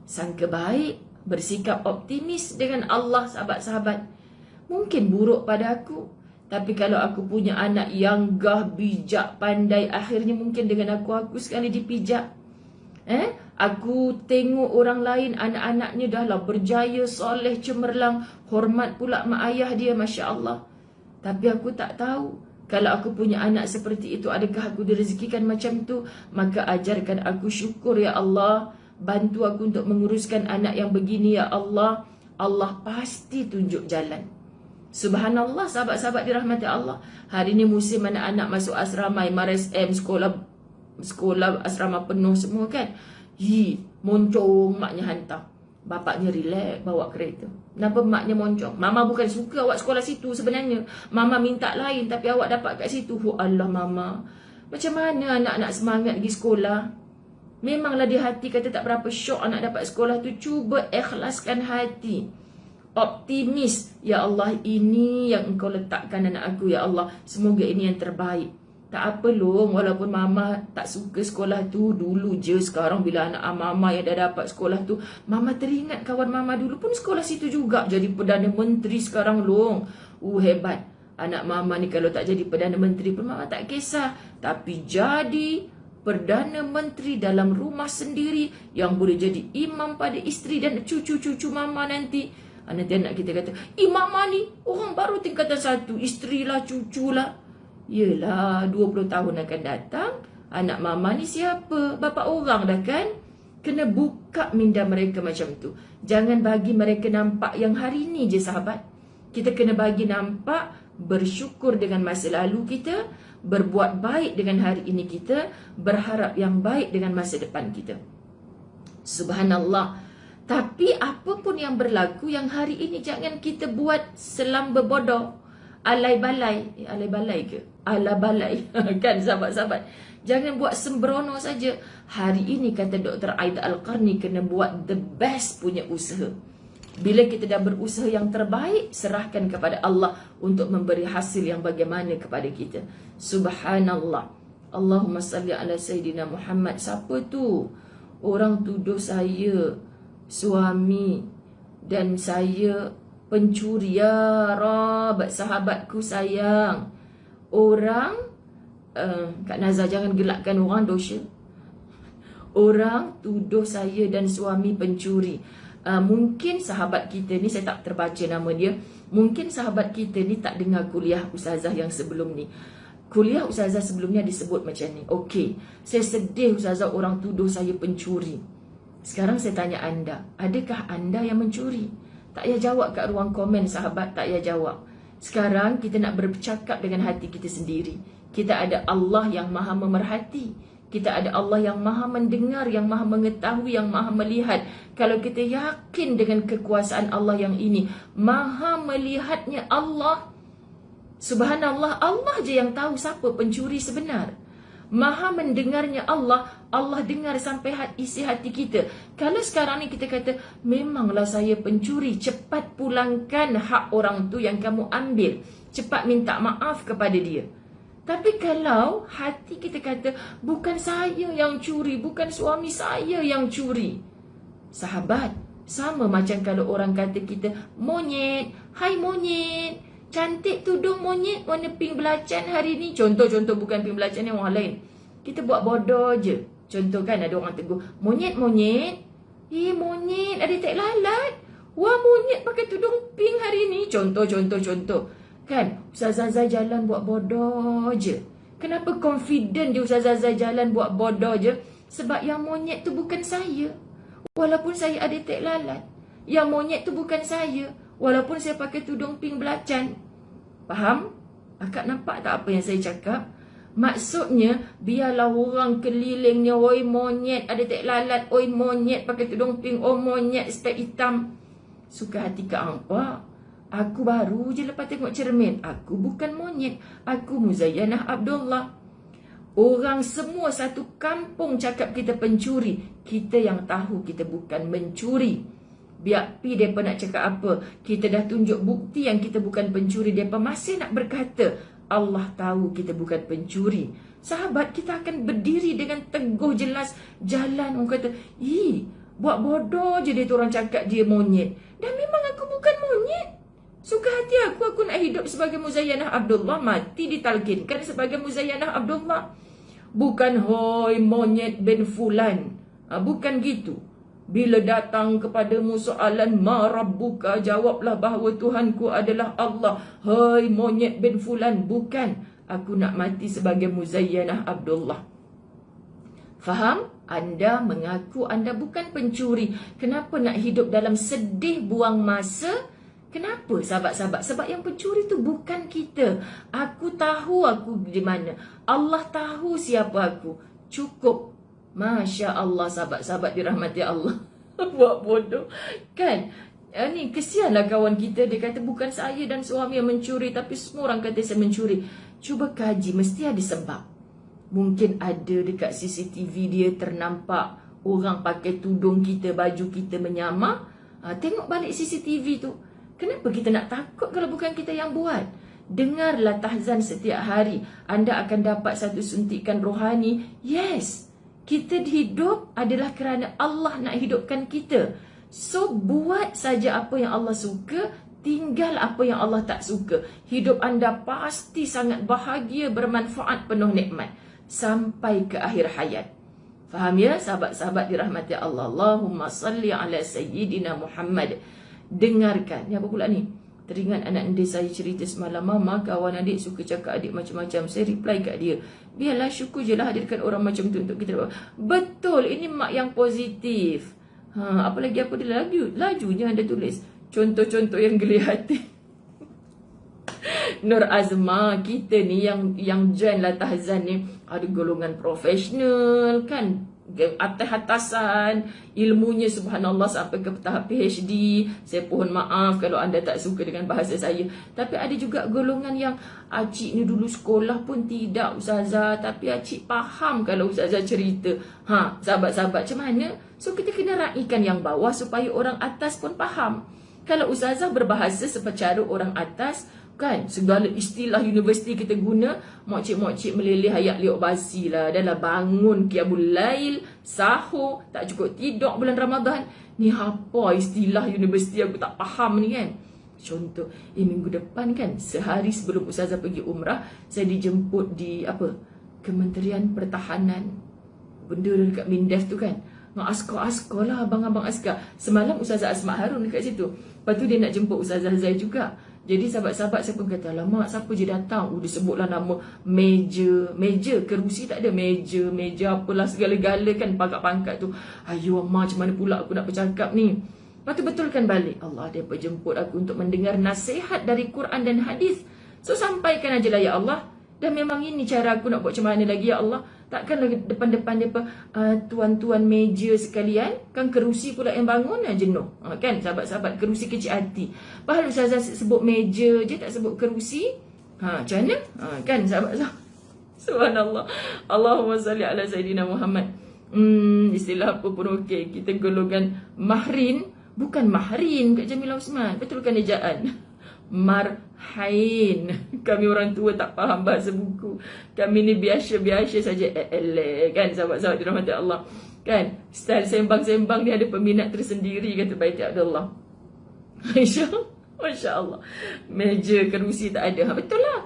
Sangka baik, bersikap optimis dengan Allah, sahabat-sahabat. Mungkin buruk pada aku, tapi kalau aku punya anak yang gah, bijak, pandai, akhirnya mungkin dengan aku sekali dipijak. Aku tengok orang lain, anak-anaknya dah lah berjaya, soleh, cemerlang, hormat pula mak ayah dia, Masya Allah. Tapi aku tak tahu, Kalau aku punya anak seperti itu, adakah aku direzekikan macam tu? Maka ajarkan aku syukur ya Allah. Bantu aku untuk menguruskan anak yang begini ya Allah. Allah pasti tunjuk jalan. Subhanallah, sahabat-sahabat dirahmati Allah. Hari ni musim anak-anak masuk asrama, MRSM, sekolah asrama penuh semua kan. Moncong maknya hantar. Bapaknya relax bawa kereta. Kenapa maknya moncong? Mama bukan suka awak sekolah situ sebenarnya. Mama minta lain tapi awak dapat kat situ. Oh Allah mama. Macam mana anak-anak semangat pergi sekolah? Memanglah di hati kata tak berapa syok anak dapat sekolah tu. Cuba ikhlaskan hati. Optimis. Ya Allah, ini yang engkau letakkan anak aku ya Allah. Semoga ini yang terbaik. Tak apa long, walaupun mama tak suka sekolah tu dulu je. Sekarang bila anak mama yang dah dapat sekolah tu, mama teringat kawan mama dulu pun sekolah situ juga. Jadi Perdana Menteri sekarang long. Hebat. Anak mama ni kalau tak jadi Perdana Menteri pun mama tak kisah. Tapi jadi Perdana Menteri dalam rumah sendiri yang boleh jadi imam pada isteri dan cucu-cucu mama nanti. Nanti anak kita kata, mama ni orang baru tingkatan 1, isteri lah, cucu lah. Yelah, 20 tahun akan datang, anak mama ni siapa? Bapa orang dah kan? Kena buka minda mereka macam tu. Jangan bagi mereka nampak yang hari ni je sahabat. Kita kena bagi nampak, bersyukur dengan masa lalu kita, berbuat baik dengan hari ini kita, berharap yang baik dengan masa depan kita. Subhanallah. Tapi apapun yang berlaku yang hari ini jangan kita buat selamba bodoh. Alai balai. Alai balai ke? Ala balai. Kan sahabat-sahabat. Jangan buat sembrono saja. Hari ini kata Dr. Aida Al-Qarni kena buat the best punya usaha. Bila kita dah berusaha yang terbaik, serahkan kepada Allah untuk memberi hasil yang bagaimana kepada kita. Subhanallah. Allahumma salli ala Sayyidina Muhammad. Siapa tu? Orang tuduh saya suami dan saya pencuri. Ya Rab, sahabatku sayang. Orang Kak Nazar jangan gelakkan orang dosa. Orang tuduh saya dan suami pencuri. Mungkin sahabat kita ni, saya tak terbaca nama dia, mungkin sahabat kita ni tak dengar kuliah Ustazah yang sebelum ni. Kuliah Ustazah sebelumnya disebut macam ni. Okey, saya sedih Ustazah orang tuduh saya pencuri. Sekarang saya tanya anda, adakah anda yang mencuri? Tak payah jawab kat ruang komen sahabat, tak payah jawab. Sekarang kita nak bercakap dengan hati kita sendiri. Kita ada Allah yang maha memerhati. Kita ada Allah yang maha mendengar, yang maha mengetahui, yang maha melihat. Kalau kita yakin dengan kekuasaan Allah yang ini, maha melihatnya Allah, subhanallah, Allah je yang tahu siapa pencuri sebenar. Maha mendengarnya Allah, Allah dengar sampai isi hati kita. Kalau sekarang ni kita kata, memanglah saya pencuri, cepat pulangkan hak orang tu yang kamu ambil. Cepat minta maaf kepada dia. Tapi kalau hati kita kata, bukan saya yang curi, bukan suami saya yang curi. Sahabat, sama macam kalau orang kata kita, monyet, hai monyet, cantik tudung monyet warna pink belacan hari ni. Contoh-contoh, bukan pink belacan yang orang lain. Kita buat bodoh je. Contoh kan ada orang tegur, monyet-monyet. Monyet ada tak lalat. Wah, monyet pakai tudung pink hari ni. Contoh. Kan, Ustazah Zai jalan buat bodoh je. Kenapa confident dia Ustazah Zai jalan buat bodoh je? Sebab yang monyet tu bukan saya. Walaupun saya ada tak lalat. Yang monyet tu bukan saya. Walaupun saya pakai tudung pink belacan. Faham? Akak nampak tak apa yang saya cakap? Maksudnya, biarlah orang kelilingnya, oi monyet ada tak lalat, oi monyet pakai tudung pink, oi monyet spek hitam. Suka hati Kak hampa. Aku baru je lepas tengok cermin. Aku bukan monyet. Aku Muzayyanah Abdullah. Orang semua satu kampung cakap kita pencuri. Kita yang tahu kita bukan mencuri. Biar pi mereka nak cakap apa. Kita dah tunjuk bukti yang kita bukan pencuri. Mereka masih nak berkata, Allah tahu kita bukan pencuri. Sahabat, kita akan berdiri dengan teguh jelas. Jalan, orang kata, buat bodoh je dia tu orang cakap dia monyet. Dan memang aku bukan monyet. Suka hati aku nak hidup sebagai Muzayyanah Abdullah, mati ditalkinkan sebagai Muzayyanah Abdullah. Bukan hoi monyet bin fulan. Bukan gitu. Bila datang kepadamu soalan ma rabbuka, jawablah bahawa Tuhanku adalah Allah. Hoi monyet bin fulan. Bukan. Aku nak mati sebagai Muzayyanah Abdullah. Faham? Anda mengaku anda bukan pencuri. Kenapa nak hidup dalam sedih, buang masa? Kenapa sahabat-sahabat? Sebab yang pencuri tu bukan kita. Aku tahu aku di mana. Allah tahu siapa aku. Cukup. Masya Allah, sahabat-sahabat dirahmati Allah. Buat bodoh. Kan? Ni kesianlah kawan kita. Dia kata bukan saya dan suami yang mencuri, tapi semua orang kata saya mencuri. Cuba kaji, mesti ada sebab. Mungkin ada dekat CCTV dia ternampak orang pakai tudung kita, baju kita menyamar. Tengok balik CCTV tu. Kenapa kita nak takut kalau bukan kita yang buat? Dengarlah tahzan setiap hari. Anda akan dapat satu suntikan rohani. Yes, kita hidup adalah kerana Allah nak hidupkan kita. So, buat saja apa yang Allah suka, tinggal apa yang Allah tak suka. Hidup anda pasti sangat bahagia, bermanfaat, penuh nikmat sampai ke akhir hayat. Faham ya sahabat-sahabat dirahmati Allah? Allahumma salli ala Sayyidina Muhammad. Dengarkan. Ni apa pula ni? Teringat anak adik saya cerita semalam, mama kawan adik suka cakap adik macam-macam. Saya reply kat dia, biarlah, syukur je lah hadirkan orang macam tu untuk kita. Betul, ini mak yang positif. Apa lagi apa dia lajunya anda tulis. Contoh-contoh yang geli hati. Nur Azma, kita ni yang join lah tahzan ni ada golongan profesional kan, atas-atasan, ilmunya subhanallah sampai ke tahap PhD. Saya mohon maaf kalau anda tak suka dengan bahasa saya, tapi ada juga golongan yang acik ni dulu sekolah pun tidak ustazah, tapi acik faham kalau ustazah cerita. Sahabat-sahabat, macam mana? So kita kena raikan yang bawah supaya orang atas pun faham. Kalau ustazah berbahasa secara orang atas, kan, segala istilah universiti kita guna, mokcik-mokcik meleleh ayat liuk basi lah. Dah lah bangun qiyamul lail, sahur, tak cukup tidur bulan Ramadan. Ni apa istilah universiti aku tak faham ni kan. Contoh, minggu depan kan, sehari sebelum ustazah pergi umrah, saya dijemput di Kementerian Pertahanan. Benda dekat Mindef tu kan. Dengan askar-askar lah, abang-abang askar. Semalam Ustazah Asma Harun dekat situ. Lepas tu dia nak jemput Ustazah Zai juga. Jadi sahabat-sahabat saya pun kata, alamak, siapa je datang? Dia sebutlah nama meja, kerusi tak ada, meja apalah segala-gala kan, pangkat-pangkat tu. Ayo Amma, macam mana pula aku nak bercakap ni? Lepas tu betulkan balik. Allah, dia jemput aku untuk mendengar nasihat dari Quran dan hadis. So sampaikan aja lah ya Allah. Dan memang ini cara aku nak buat macam mana lagi ya Allah. Takkanlah depan-depan dia tuan-tuan meja sekalian, kan kerusi pula yang bangun jenuh. Kan sahabat-sahabat, kerusi kecil hati. Padahal Ustazah sebut meja je, tak sebut kerusi. Macam mana? Kan sahabat-sahabat. Subhanallah. Allahumma salli ala Sayyidina Muhammad. Istilah apa pun okey. Kita golongan mahrin, bukan mahrin kat Jamilah Osman. Betulkan ejaan. Marhain. Kami orang tua tak faham bahasa buku. Kami ni biasa-biasa saja. Kan sahabat-sahabat dirahmati Allah. Kan style sembang-sembang ni ada peminat tersendiri, kata Baiti Abdullah. Masya Allah. Meja kerusi tak ada. Betul lah.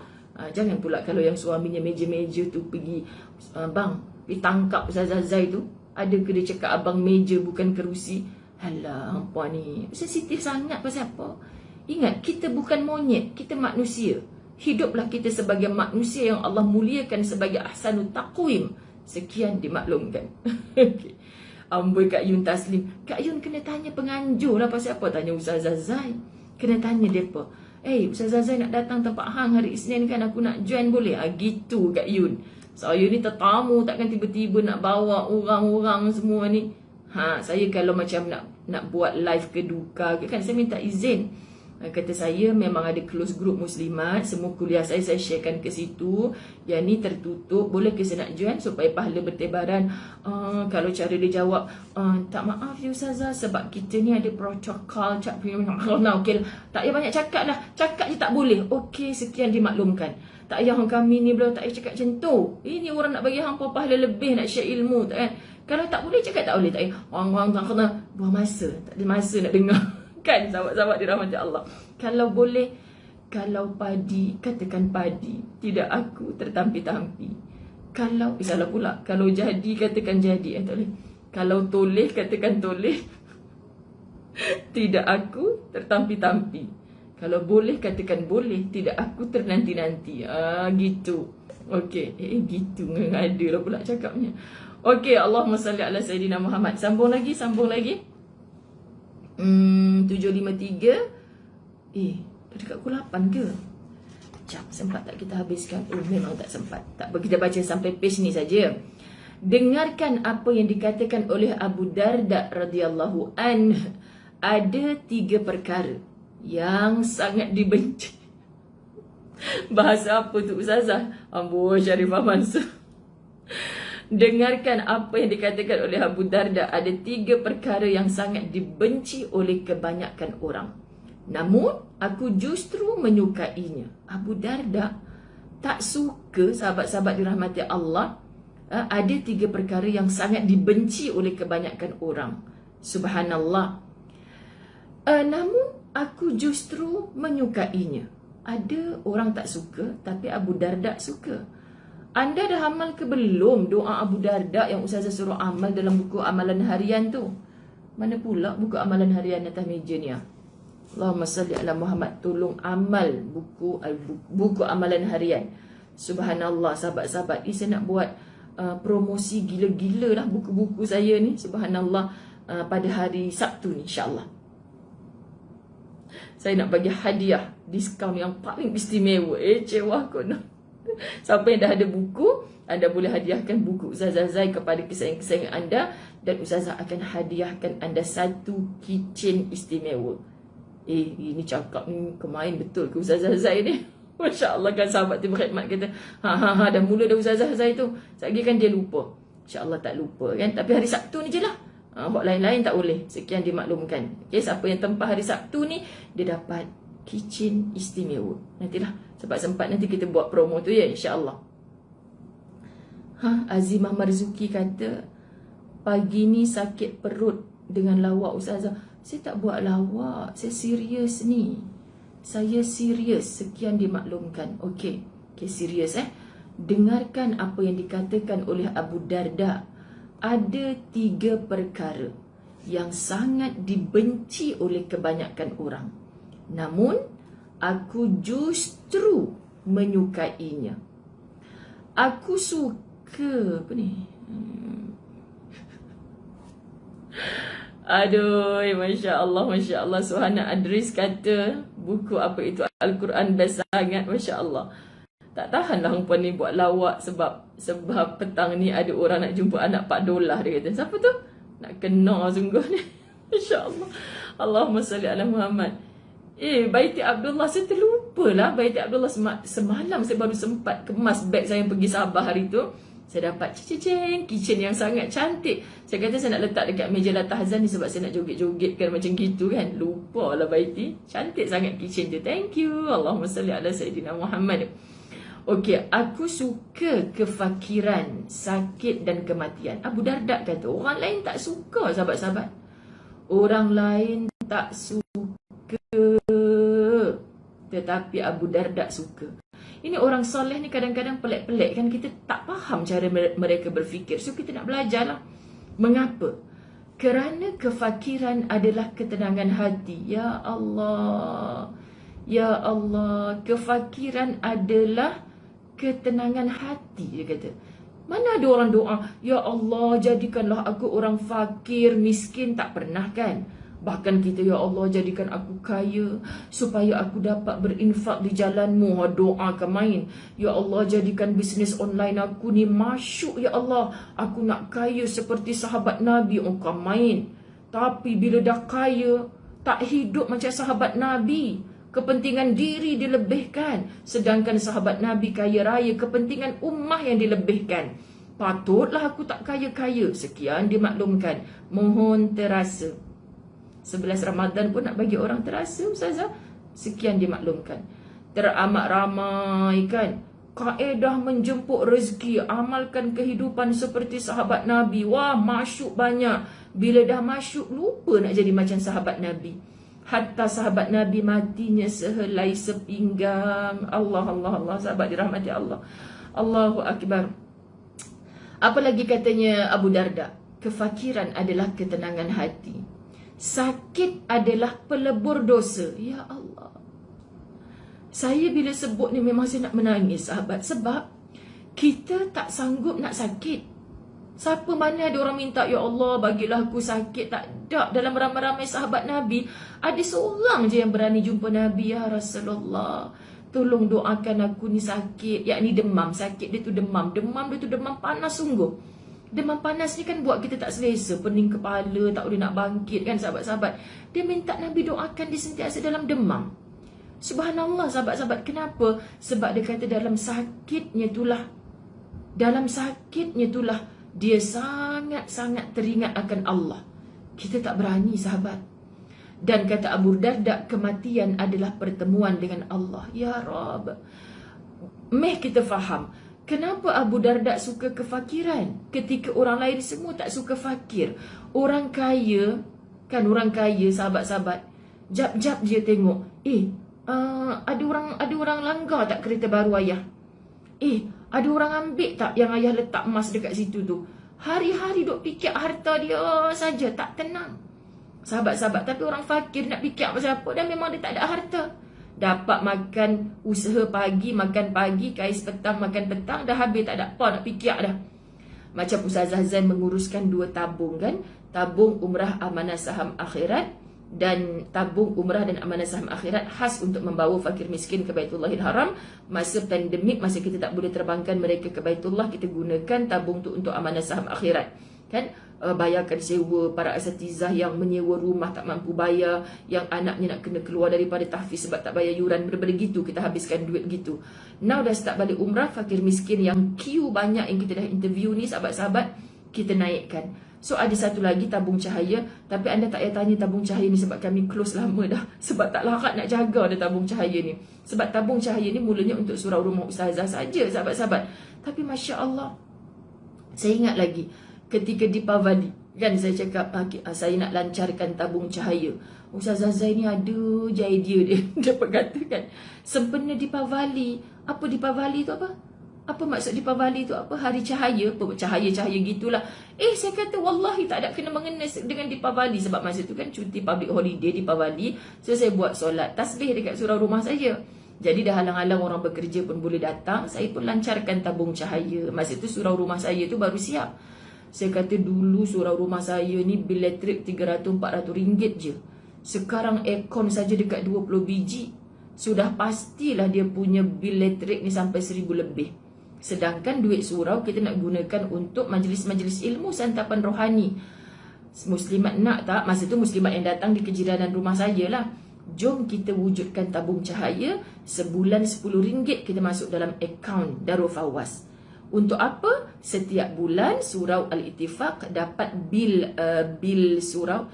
Jangan pula kalau yang suaminya meja-meja tu pergi, bang, pergi tangkap Ustazah Zai tu. Ada ke dia cakap abang meja bukan kerusi? Alah, hampa ni sensitif sangat pasal apa? Ingat, kita bukan monyet, kita manusia. Hiduplah kita sebagai manusia yang Allah muliakan sebagai ahsanut taqwim. Sekian dimaklumkan. Okay. Amboi Kak Yun Taslim. Kak Yun kena tanya penganjur lah pasal apa. Tanya Ustazah Zai. Kena tanya mereka. Ustazah Zai nak datang tempat hang hari Isnin kan, aku nak join boleh? Gitu Kak Yun. Saya ni tetamu, takkan tiba-tiba nak bawa orang-orang semua ni. Saya kalau macam nak buat live ke duka ke kan, saya minta izin. Kata saya memang ada close group muslimat, semua kuliah saya sharekan ke situ. Yang ni tertutup, boleh ke saya nak join supaya pahala bertebaran? Kalau cara dia jawab, tak maaf ya Ustazah, sebab kita ni ada protokol. Okay, tak payah banyak cakap lah, cakap je tak boleh. Okey, sekian dimaklumkan. Tak payah kami ni belum tak payah cakap macam tu. Ini orang nak bagi hampa pahala lebih, nak share ilmu tak kan? Kalau tak boleh cakap tak boleh, tak payah orang tak kena buang masa, tak ada masa nak dengar. Kan sahabat-sahabat dirahmati Allah. Kalau boleh, kalau padi, katakan padi, tidak aku tertampi-tampi. Kalau salah pula, kalau jadi katakan jadi, tak boleh. Kalau toleh katakan toleh. Tidak aku tertampi-tampi. Kalau boleh katakan boleh, tidak aku ternanti-nanti. Gitu. Okey, gitu ngada lah pula cakapnya. Okey, Allahumma salli ala Sayyidina Muhammad. Sambung lagi. 753. Dah dekat pukul 8 ke? Jap, sempat tak kita habiskan? Memang tak sempat. Tak apa, kita baca sampai page ni saja. Dengarkan apa yang dikatakan oleh Abu Darda radhiyallahu anhu. Ada 3 perkara yang sangat dibenci. Bahasa apa tu Ustazah? Amboi Sharifah Mansur. Dengarkan apa yang dikatakan oleh Abu Darda. Ada 3 perkara yang sangat dibenci oleh kebanyakan orang, namun aku justru menyukainya. Abu Darda tak suka, sahabat-sahabat dirahmati Allah, ada 3 perkara yang sangat dibenci oleh kebanyakan orang. Subhanallah. Namun aku justru menyukainya. Ada orang tak suka, tapi Abu Darda suka. Anda dah amal ke belum doa Abu Darda yang Ustazah suruh amal dalam buku amalan harian tu? Mana pula buku amalan harian atas meja ni? Allahumma salli ala Muhammad. Tolong amal buku amalan harian. Subhanallah sahabat-sahabat, ini saya nak buat promosi gila-gila lah buku-buku saya ni. Subhanallah, pada hari Sabtu ni insyaAllah saya nak bagi hadiah diskaun yang paling istimewa. Cewah kono. Siapa yang dah ada buku, anda boleh hadiahkan buku Ustazah Zai kepada kesayangan-kesayangan anda, dan Ustazah akan hadiahkan anda 1 kitchen istimewa. Ini cakap ni kemain betul ke Ustazah Zai ni? Masya Allah kan, sahabat tu berkhidmat kata, dah mula dah Ustazah Zai tu. Sekali kan dia lupa. Insya Allah tak lupa kan. Tapi hari Sabtu ni je lah. Buat lain-lain tak boleh. Sekian dimaklumkan. Okay, siapa yang tempah hari Sabtu ni, dia dapat kitchen istimewa. Nantilah, sempat-sempat nanti kita buat promo tu ya, insya-Allah. Azimah Marzuki kata, pagi ni sakit perut dengan lawak Ustazah. Saya tak buat lawak, saya serius ni. Saya serius. Sekian dimaklumkan. Okey, serius Dengarkan apa yang dikatakan oleh Abu Darda. Ada 3 perkara yang sangat dibenci oleh kebanyakan orang, namun aku justru menyukainya. Aku suka apa ni? Aduh, Masya Allah. Suhana Adris kata buku apa itu Al-Quran best sangat, Masya Allah. Tak tahanlah perempuan ni buat lawak sebab petang ni ada orang nak jumpa anak $4, dia kata. Siapa tu? Nak kena sungguh ni. Masya Allah. Allahumma salli ala Muhammad. Baiti Abdullah, saya terlupa lah. Baiti Abdullah, semalam saya baru sempat kemas beg saya yang pergi Sabah hari tu. Saya dapat kitchen yang sangat cantik. Saya kata saya nak letak dekat meja Latah Hazan ni sebab saya nak joget-jogetkan macam gitu kan. Lupa lah Baiti. Cantik sangat kitchen tu. Thank you. Allahumma salli ala Sayyidina Muhammad. Okey, aku suka kefakiran, sakit dan kematian. Abu Darda kata, orang lain tak suka sahabat-sahabat. Orang lain tak suka, tetapi Abu Darda suka. Ini orang soleh ni kadang-kadang pelik-pelik kan. Kita tak faham cara mereka berfikir. So kita nak belajar lah. Mengapa? Kerana kefakiran adalah ketenangan hati. Ya Allah. Ya Allah. Kefakiran adalah ketenangan hati, dia kata. Mana ada orang doa, ya Allah jadikanlah aku orang fakir, miskin, tak pernah kan. Bahkan kita, ya Allah jadikan aku kaya supaya aku dapat berinfak di jalanmu. Doa ke main. Ya Allah jadikan bisnes online aku ni masyuk, ya Allah. Aku nak kaya seperti sahabat Nabi. Kau main. Tapi bila dah kaya, tak hidup macam sahabat Nabi. Kepentingan diri dilebihkan. Sedangkan sahabat Nabi kaya raya, kepentingan ummah yang dilebihkan. Patutlah aku tak kaya-kaya. Sekian dimaklumkan. Mohon terasa. 11 Ramadan pun nak bagi orang terasa, Ustazah. Sekian dimaklumkan. Teramat ramai kan. Kaedah menjemput rezeki. Amalkan kehidupan seperti sahabat Nabi. Wah, masyuk banyak. Bila dah masyuk, lupa nak jadi macam sahabat Nabi. Hatta sahabat Nabi matinya sehelai sepinggang. Allah, sahabat dirahmati Allah. Allahu Akbar. Apa lagi katanya Abu Darda? Kefakiran adalah ketenangan hati. Sakit adalah pelebur dosa. Ya Allah. Saya bila sebut ni memang saya nak menangis, sahabat. Sebab kita tak sanggup nak sakit. Siapa mana ada orang minta, ya Allah bagilah aku sakit. Tak ada. Dalam ramai-ramai sahabat Nabi, ada seorang je yang berani jumpa Nabi. Ya Rasulullah, tolong doakan aku ni sakit. Yakni demam. Sakit dia tu demam. Demam dia tu demam panas sungguh. Demam panas ni kan buat kita tak selesa. Pening kepala, tak boleh nak bangkit kan sahabat-sahabat. Dia minta Nabi doakan dia sentiasa dalam demam. Subhanallah sahabat-sahabat. Kenapa? Sebab dia kata dalam sakitnya itulah dia sangat-sangat teringat akan Allah. Kita tak berani sahabat. Dan kata Abu Darda, kematian adalah pertemuan dengan Allah. Ya Rab, kita faham kenapa Abu Darda suka kefakiran ketika orang lain semua tak suka fakir. Orang kaya, sahabat-sahabat, jap-jap dia tengok, ada orang langgar tak kereta baru ayah? Ada orang ambil tak yang ayah letak emas dekat situ tu? Hari-hari duk fikir harta dia saja, tak tenang. Sahabat-sahabat, tapi orang fakir nak fikir pasal apa? Dan memang dia tak ada harta. Dapat makan usaha pagi, makan pagi, kais petang, makan petang, dah habis, tak ada apa nak fikir dah. Macam Ustazah Zain menguruskan 2 tabung kan? Tabung umrah amanah saham akhirat dan tabung umrah dan amanah saham akhirat khas untuk membawa fakir miskin ke Baitullahil Haram. Masa pandemik, masa kita tak boleh terbangkan mereka ke Baitullah, kita gunakan tabung tu untuk amanah saham akhirat kan. Bayarkan sewa para asatizah yang menyewa rumah tak mampu bayar, yang anaknya nak kena keluar daripada tahfiz sebab tak bayar yuran, berbeda gitu kita habiskan duit gitu. Now dah start balik umrah, fakir miskin yang queue banyak yang kita dah interview ni sahabat-sahabat, kita naikkan. So ada satu lagi tabung cahaya, tapi anda tak payah tanya tabung cahaya ni sebab kami close lama dah. Sebab tak larat nak jaga ada tabung cahaya ni. Sebab tabung cahaya ni mulanya untuk surau rumah ustazah saja sahabat-sahabat. Tapi Masya Allah, saya ingat lagi ketika Deepavali kan, saya cakap saya nak lancarkan tabung cahaya. Ustazah Zain ni ada je idea dia. Dia berkatakan sempena Deepavali. Apa Deepavali tu apa? Apa maksud Deepavali tu apa? Hari cahaya, apa cahaya-cahaya gitulah. Saya kata wallahi tak ada kena mengena dengan Deepavali. Sebab masa tu kan cuti public holiday Deepavali. So saya buat solat tasbih dekat surau rumah saya. Jadi dah halang-halang orang bekerja pun boleh datang, saya pun lancarkan tabung cahaya. Masa tu surau rumah saya tu baru siap. Saya kata dulu surau rumah saya ni bil elektrik 300-400 ringgit je. Sekarang aircon saja dekat 20 biji. Sudah pastilah dia punya bil elektrik ni sampai 1000 lebih. Sedangkan duit surau kita nak gunakan untuk majlis-majlis ilmu santapan rohani. Muslimat nak tak? Masa tu muslimat yang datang di kejiranan rumah saya lah. Jom kita wujudkan tabung cahaya. Sebulan RM10 kita masuk dalam akaun Darul Fawaz. Untuk apa? Setiap bulan surau Al-Ittifaq dapat bil surau.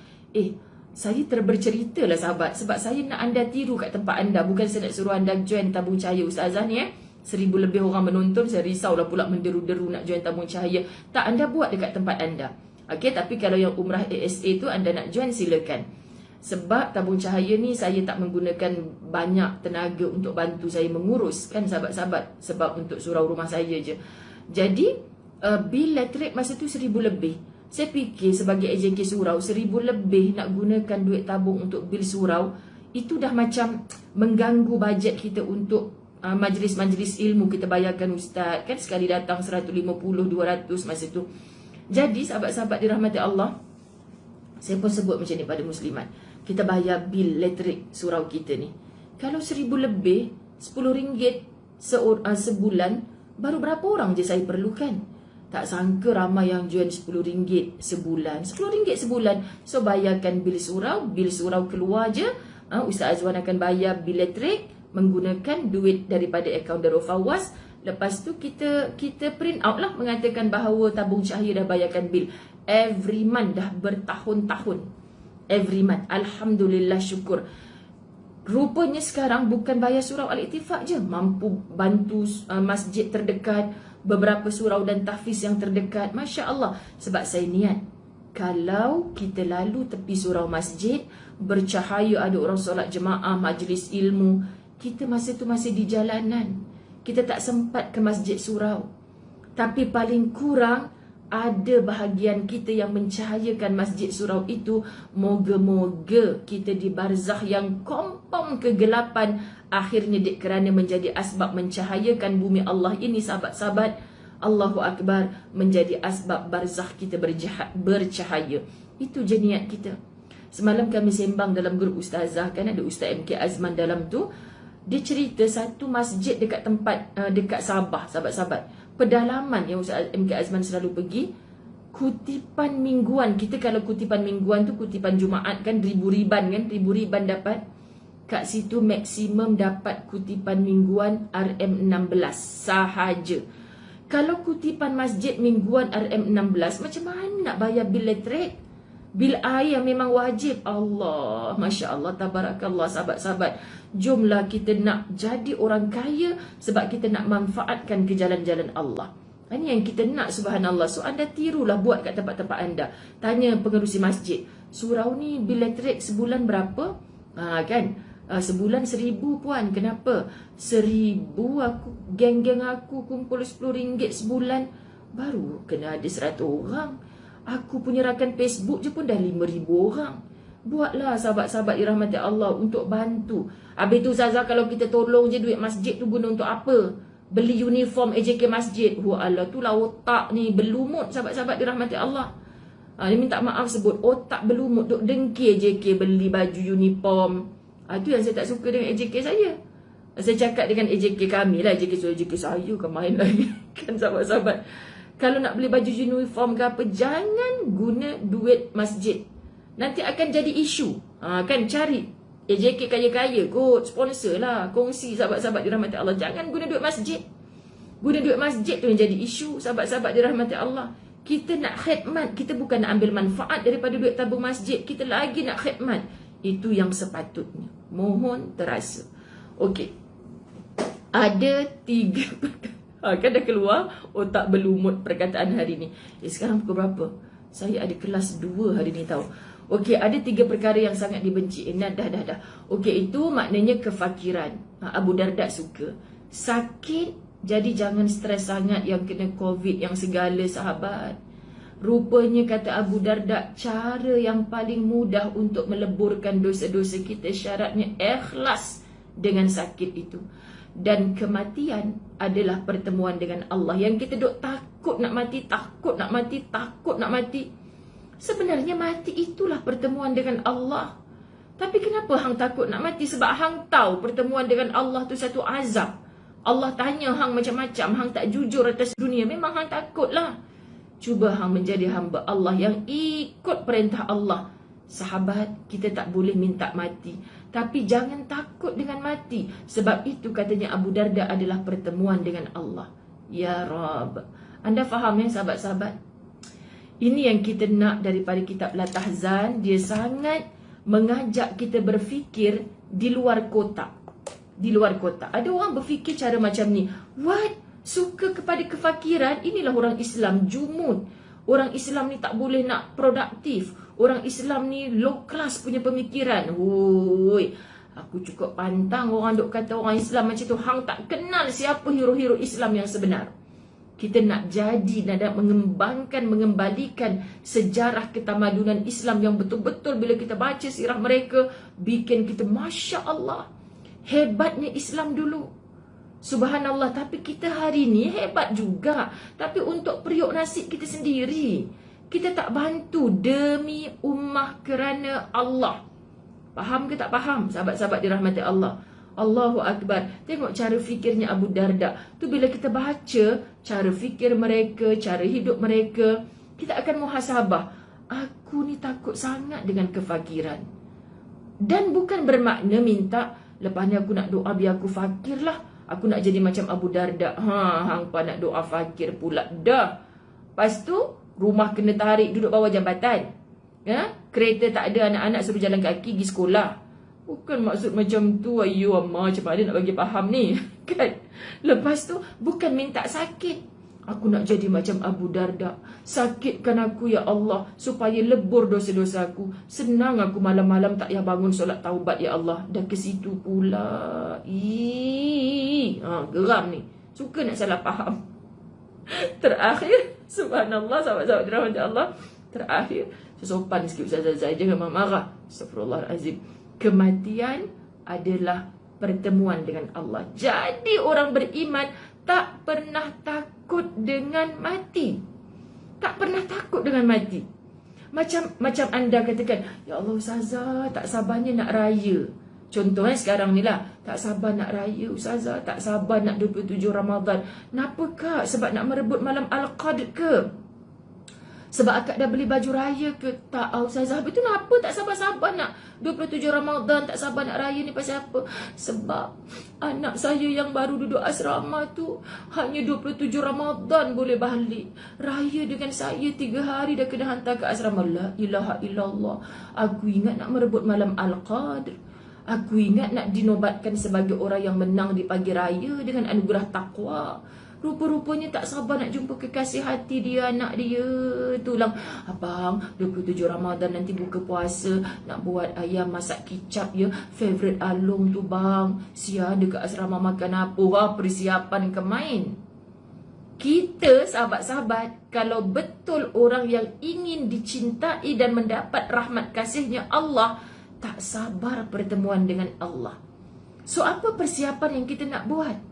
Saya terbercerita lah sahabat. Sebab saya nak anda tiru kat tempat anda. Bukan saya nak suruh anda join tabung cahaya ustazah ni 1000 lebih orang menonton, saya risau lah pula menderu-deru nak join tabung cahaya. Tak, anda buat dekat tempat anda. Okey, tapi kalau yang umrah ASA tu anda nak join, silakan. Sebab tabung cahaya ni saya tak menggunakan banyak tenaga untuk bantu saya mengurus kan sahabat-sahabat. Sebab untuk surau rumah saya je. Jadi bil elektrik masa tu 1000 lebih. Saya fikir sebagai AJK surau 1000 lebih nak gunakan duit tabung untuk bil surau, itu dah macam mengganggu bajet kita untuk majlis-majlis ilmu. Kita bayarkan ustaz kan, sekali datang 150-200 masa tu. Jadi sahabat-sahabat dirahmati Allah, saya pun sebut macam ni pada muslimat, kita bayar bil elektrik surau kita ni, kalau 1000 lebih, RM10 sebulan, baru berapa orang je saya perlukan. Tak sangka ramai yang join RM10 sebulan. RM10 sebulan. So bayarkan bil surau keluar je. Ustaz Azwan akan bayar bil elektrik menggunakan duit daripada akaun Darul Fawaz. Lepas tu kita print out lah mengatakan bahawa tabung cahaya dah bayarkan bil. Every month, dah bertahun-tahun. Every month. Alhamdulillah, syukur. Rupanya sekarang bukan bayar surau Al-Ittifaq je, mampu bantu masjid terdekat, beberapa surau dan tahfiz yang terdekat. Masya Allah. Sebab saya niat, kalau kita lalu tepi surau masjid, bercahaya, ada orang solat jemaah, majlis ilmu, kita masa tu masih di jalanan, kita tak sempat ke masjid surau. Tapi paling kurang ada bahagian kita yang mencahayakan Masjid Surau itu. Moga-moga kita di barzakh yang kompom kegelapan akhirnya kerana menjadi asbab mencahayakan bumi Allah ini, sahabat-sahabat, Allahu Akbar, menjadi asbab barzakh kita bercahaya. Itu je niat kita. Semalam kami sembang dalam grup ustazah, kan ada Ustaz MK Azman dalam tu. Dia cerita satu masjid dekat tempat dekat Sabah, sahabat-sahabat. Pedalaman yang Ustaz MK Azman selalu pergi, kutipan mingguan. Kita kalau kutipan mingguan tu kutipan Jumaat kan, ribu riban dapat. Kat situ maksimum dapat kutipan mingguan RM16 sahaja. Kalau kutipan masjid mingguan RM16, macam mana nak bayar bil elektrik? Bil air yang memang wajib. Allah, Masya Allah, Tabarakallah, sahabat-sahabat. Jomlah kita nak jadi orang kaya sebab kita nak manfaatkan ke jalan-jalan Allah. Ini yang kita nak, subhanallah. So anda tirulah buat kat tempat-tempat anda. Tanya pengerusi masjid, surau ni bil elektrik sebulan berapa? Kan? Sebulan 1,000 puan. Kenapa? 1,000 aku, geng-geng aku kumpul RM10 sebulan, baru kena ada 100 orang. Aku punya rakan Facebook je pun dah 5,000 orang. Buatlah sahabat-sahabat dirahmati Allah untuk bantu. Habis tu Zaza, kalau kita tolong je duit masjid tu guna untuk apa? Beli uniform AJK masjid. Allah tu lah otak ni berlumut, sahabat-sahabat dirahmati Allah. Dia minta maaf sebut otak berlumut, duk dengki AJK beli baju uniform. Itu yang saya tak suka dengan AJK saya. Saya cakap dengan AJK kami lah, AJK saya kan main lagi. Kan sahabat-sahabat, kalau nak beli baju uniform ke apa, jangan guna duit masjid. Nanti akan jadi isu. Kan cari AJK kaya-kaya kot, sponsor lah, kongsi, sahabat-sahabat dirahmati Allah. Jangan guna duit masjid. Guna duit masjid tu yang jadi isu, sahabat-sahabat dirahmati Allah. Kita nak khidmat, kita bukan nak ambil manfaat daripada duit tabung masjid. Kita lagi nak khidmat. Itu yang sepatutnya. Mohon terasa. Okey. Ada 3 perkara. Kan dah keluar otak berlumut perkataan hari ni. Sekarang pukul berapa? Saya ada kelas 2 hari ni tahu. Okey, ada 3 perkara yang sangat dibenci. Dah. Okey, itu maknanya kefakiran. Abu Darda suka. Sakit, jadi jangan stres sangat yang kena COVID yang segala, sahabat. Rupanya kata Abu Darda, cara yang paling mudah untuk meleburkan dosa-dosa kita, syaratnya ikhlas dengan sakit itu. Dan kematian adalah pertemuan dengan Allah. Yang kita duk takut nak mati, takut nak mati. Sebenarnya mati itulah pertemuan dengan Allah. Tapi kenapa hang takut nak mati? Sebab hang tahu pertemuan dengan Allah tu satu azab. Allah tanya hang macam-macam, hang tak jujur atas dunia, memang hang takutlah. Cuba hang menjadi hamba Allah yang ikut perintah Allah. Sahabat, kita tak boleh minta mati, tapi jangan takut dengan mati. Sebab itu katanya Abu Darda adalah pertemuan dengan Allah. Ya Rab, anda faham ya sahabat-sahabat? Ini yang kita nak daripada kitab Al-Tahzan. Dia sangat mengajak kita berfikir di luar kotak. Di luar kotak. Ada orang berfikir cara macam ni. What? Suka kepada kefakiran? Inilah orang Islam jumud. Orang Islam ni tak boleh nak produktif. Orang Islam ni low class punya pemikiran. Hui, aku cukup pantang orang duk kata orang Islam macam tu. Hang tak kenal siapa hero-hero Islam yang sebenar. Kita nak jadi, nak mengembangkan, mengembalikan sejarah ketamadunan Islam yang betul-betul bila kita baca sirah mereka, bikin kita Masya Allah, hebatnya Islam dulu. Subhanallah, tapi kita hari ni hebat juga. Tapi untuk periuk nasib kita sendiri, kita tak bantu demi ummah kerana Allah. Faham ke tak faham, sahabat-sahabat dirahmati Allah? Allahu Akbar. Tengok cara fikirnya Abu Darda. Tu bila kita baca cara fikir mereka, cara hidup mereka, kita akan muhasabah. Aku ni takut sangat dengan kefakiran. Dan bukan bermakna minta, lepas ni aku nak doa biar aku fakir lah. Aku nak jadi macam Abu Darda. Hang pa nak doa fakir pula dah. Lepas tu rumah kena tarik duduk bawah jambatan. Kereta tak ada, anak-anak suruh jalan kaki pergi sekolah. Bukan maksud macam tu. Ayo amma, macam mana nak bagi faham ni? Kan? Lepas tu bukan minta sakit. Aku nak jadi macam Abu Darda. Sakitkan aku ya Allah, supaya lebur dosa-dosa aku. Senang aku malam-malam tak payah bangun solat taubat ya Allah. Dah ke situ pula. Geram ni. Suka nak salah faham. Terakhir, subhanallah, sahabat-sahabat dirahmati Allah, terakhir, sesopan sikit Ustazah Zai, jangan marah. Astagfirullahalazim. Kematian adalah pertemuan dengan Allah. Jadi orang beriman tak pernah takut dengan mati. Tak pernah takut dengan mati. Macam anda katakan, ya Allah Ustazah, tak sabarnya nak raya. Contoh sekarang ni lah, tak sabar nak raya Ustazah, tak sabar nak 27 Ramadan. Kenapa kak? Sebab nak merebut malam Al-Qadr ke? Sebab akak dah beli baju raya ke? Tak Ustazah, betul kenapa tak sabar-sabar nak 27 Ramadan, tak sabar nak raya ni pasal apa? Sebab anak saya yang baru duduk asrama tu hanya 27 Ramadan boleh balik. Raya dengan saya 3 hari dah kena hantar ke asrama. La ilaha illallah. Aku ingat nak merebut malam Al-Qadr. Aku ingat nak dinobatkan sebagai orang yang menang di pagi raya dengan anugerah takwa. Rupa-rupanya tak sabar nak jumpa kekasih hati dia, anak dia. Tulang, abang, 27 Ramadan nanti buka puasa, nak buat ayam masak kicap ya. Favorite Alung tu bang. Sian dekat asrama makan apa? Wah, persiapan kemain. Kita sahabat-sahabat, kalau betul orang yang ingin dicintai dan mendapat rahmat kasihnya Allah, tak sabar pertemuan dengan Allah. So apa persiapan yang kita nak buat?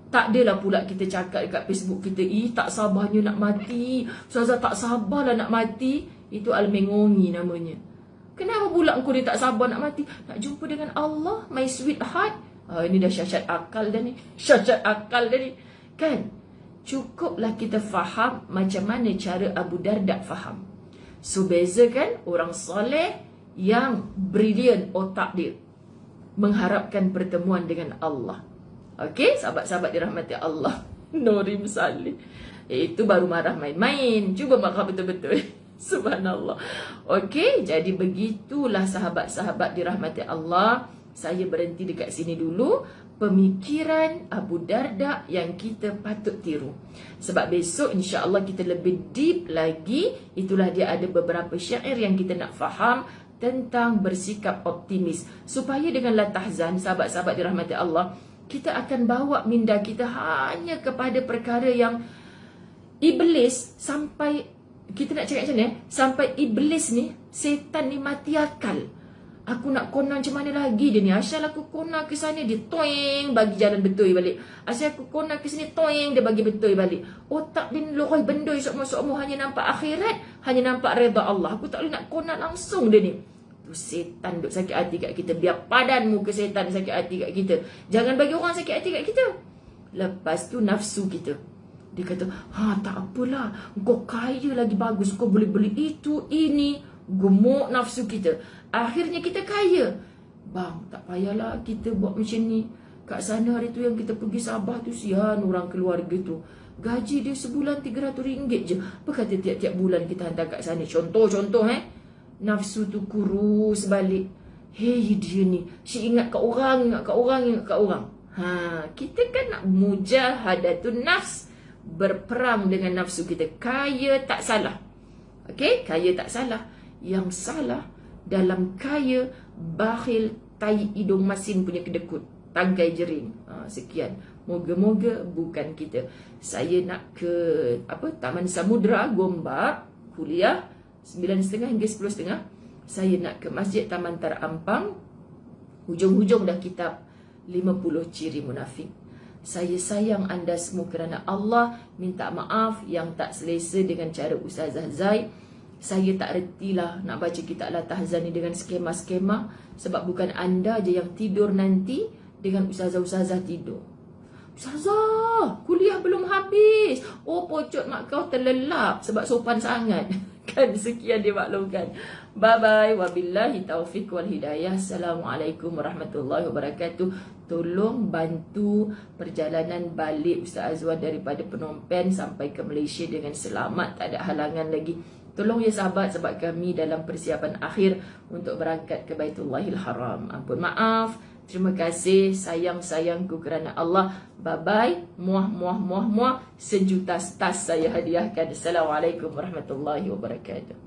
Tak adalah pula kita cakap dekat Facebook kita, tak sabarnya nak mati. Ustazah tak sabarlah nak mati. Itu al-mengongi namanya. Kenapa pula engkau dia tak sabar nak mati? Nak jumpa dengan Allah, my sweetheart. Ini dah syasyat akal dah ni. Syasyat akal dah ni. Kan? Cukuplah kita faham macam mana cara Abu Darda faham. So beza kan? Orang soleh yang brilliant otak dia mengharapkan pertemuan dengan Allah. Okey, sahabat-sahabat dirahmati Allah. Norim Salih. Itu baru marah main-main. Cuba marah betul-betul. Subhanallah. Okey, jadi begitulah sahabat-sahabat dirahmati Allah. Saya berhenti dekat sini dulu. Pemikiran Abu Darda yang kita patut tiru. Sebab besok insya-Allah kita lebih deep lagi. Itulah dia, ada beberapa syair yang kita nak faham tentang bersikap optimis. Supaya dengan la tahzan, sahabat-sahabat dirahmati Allah, kita akan bawa minda kita hanya kepada perkara yang iblis sampai, kita nak cakap macam ni, sampai iblis ni, setan ni mati akal. Aku nak kona macam mana lagi dia ni? Asyal aku kona ke sana, dia toing bagi jalan betul balik. Asyal aku kona ke sini, toing dia bagi betul balik. Otak dia loroi bendoi sokmo-sokmo, hanya nampak akhirat, hanya nampak redha Allah. Aku tak boleh nak kona langsung dia ni. Tu setan duk sakit hati kat kita. Biar padanmu ke setan sakit hati kat kita. Jangan bagi orang sakit hati kat kita. Lepas tu nafsu kita, dia kata, tak apalah, kau kaya lagi bagus, kau boleh beli itu, ini. Gemuk nafsu kita. Akhirnya kita kaya. Bang, tak payahlah kita buat macam ni. Kat sana hari tu yang kita pergi Sabah tu, sian orang keluarga tu. Gaji dia sebulan RM300 je. Apa kata tiap-tiap bulan kita hantar kat sana? Contoh nafsu tu kurus balik. Hei dia ni, si ingat kat orang, ingat kat orang, ingat kat orang. Kita kan nak mujahadatun nafs, berperang dengan nafsu kita. Kaya tak salah. Okey, kaya tak salah. Yang salah dalam kaya, bakhil, tai hidung masin punya kedekut, tangkai jering. Sekian. Moga-moga bukan kita. Saya nak ke Taman Samudra Gombak, kuliah 9.30 hingga 10.30. Saya nak ke Masjid Taman Tarampang. Hujung-hujung dah kitab 50 ciri munafik. Saya sayang anda semua kerana Allah. Minta maaf yang tak selesa dengan cara Ustazah Zai. Saya tak retilah nak baca kitab La Tahzan ni dengan skema-skema. Sebab bukan anda je yang tidur nanti dengan Ustazah-Ustazah tidur. Ustazah, kuliah belum habis. Oh, pocot mak kau terlelap sebab sopan sangat. Kan, sekian dimaklumkan. Bye-bye. Wabillahi taufiq wal hidayah. Assalamualaikum warahmatullahi wabarakatuh. Tolong bantu perjalanan balik Ustaz Azwan daripada Phnom Penh sampai ke Malaysia dengan selamat. Tak ada halangan lagi. Tolong ya sahabat, sebab kami dalam persiapan akhir untuk berangkat ke Baitullahil Haram. Ampun maaf. Terima kasih sayang-sayangku kerana Allah. Bye-bye. Muah, muah, muah, muah. Sejuta tas saya hadiahkan. Assalamualaikum warahmatullahi wabarakatuh.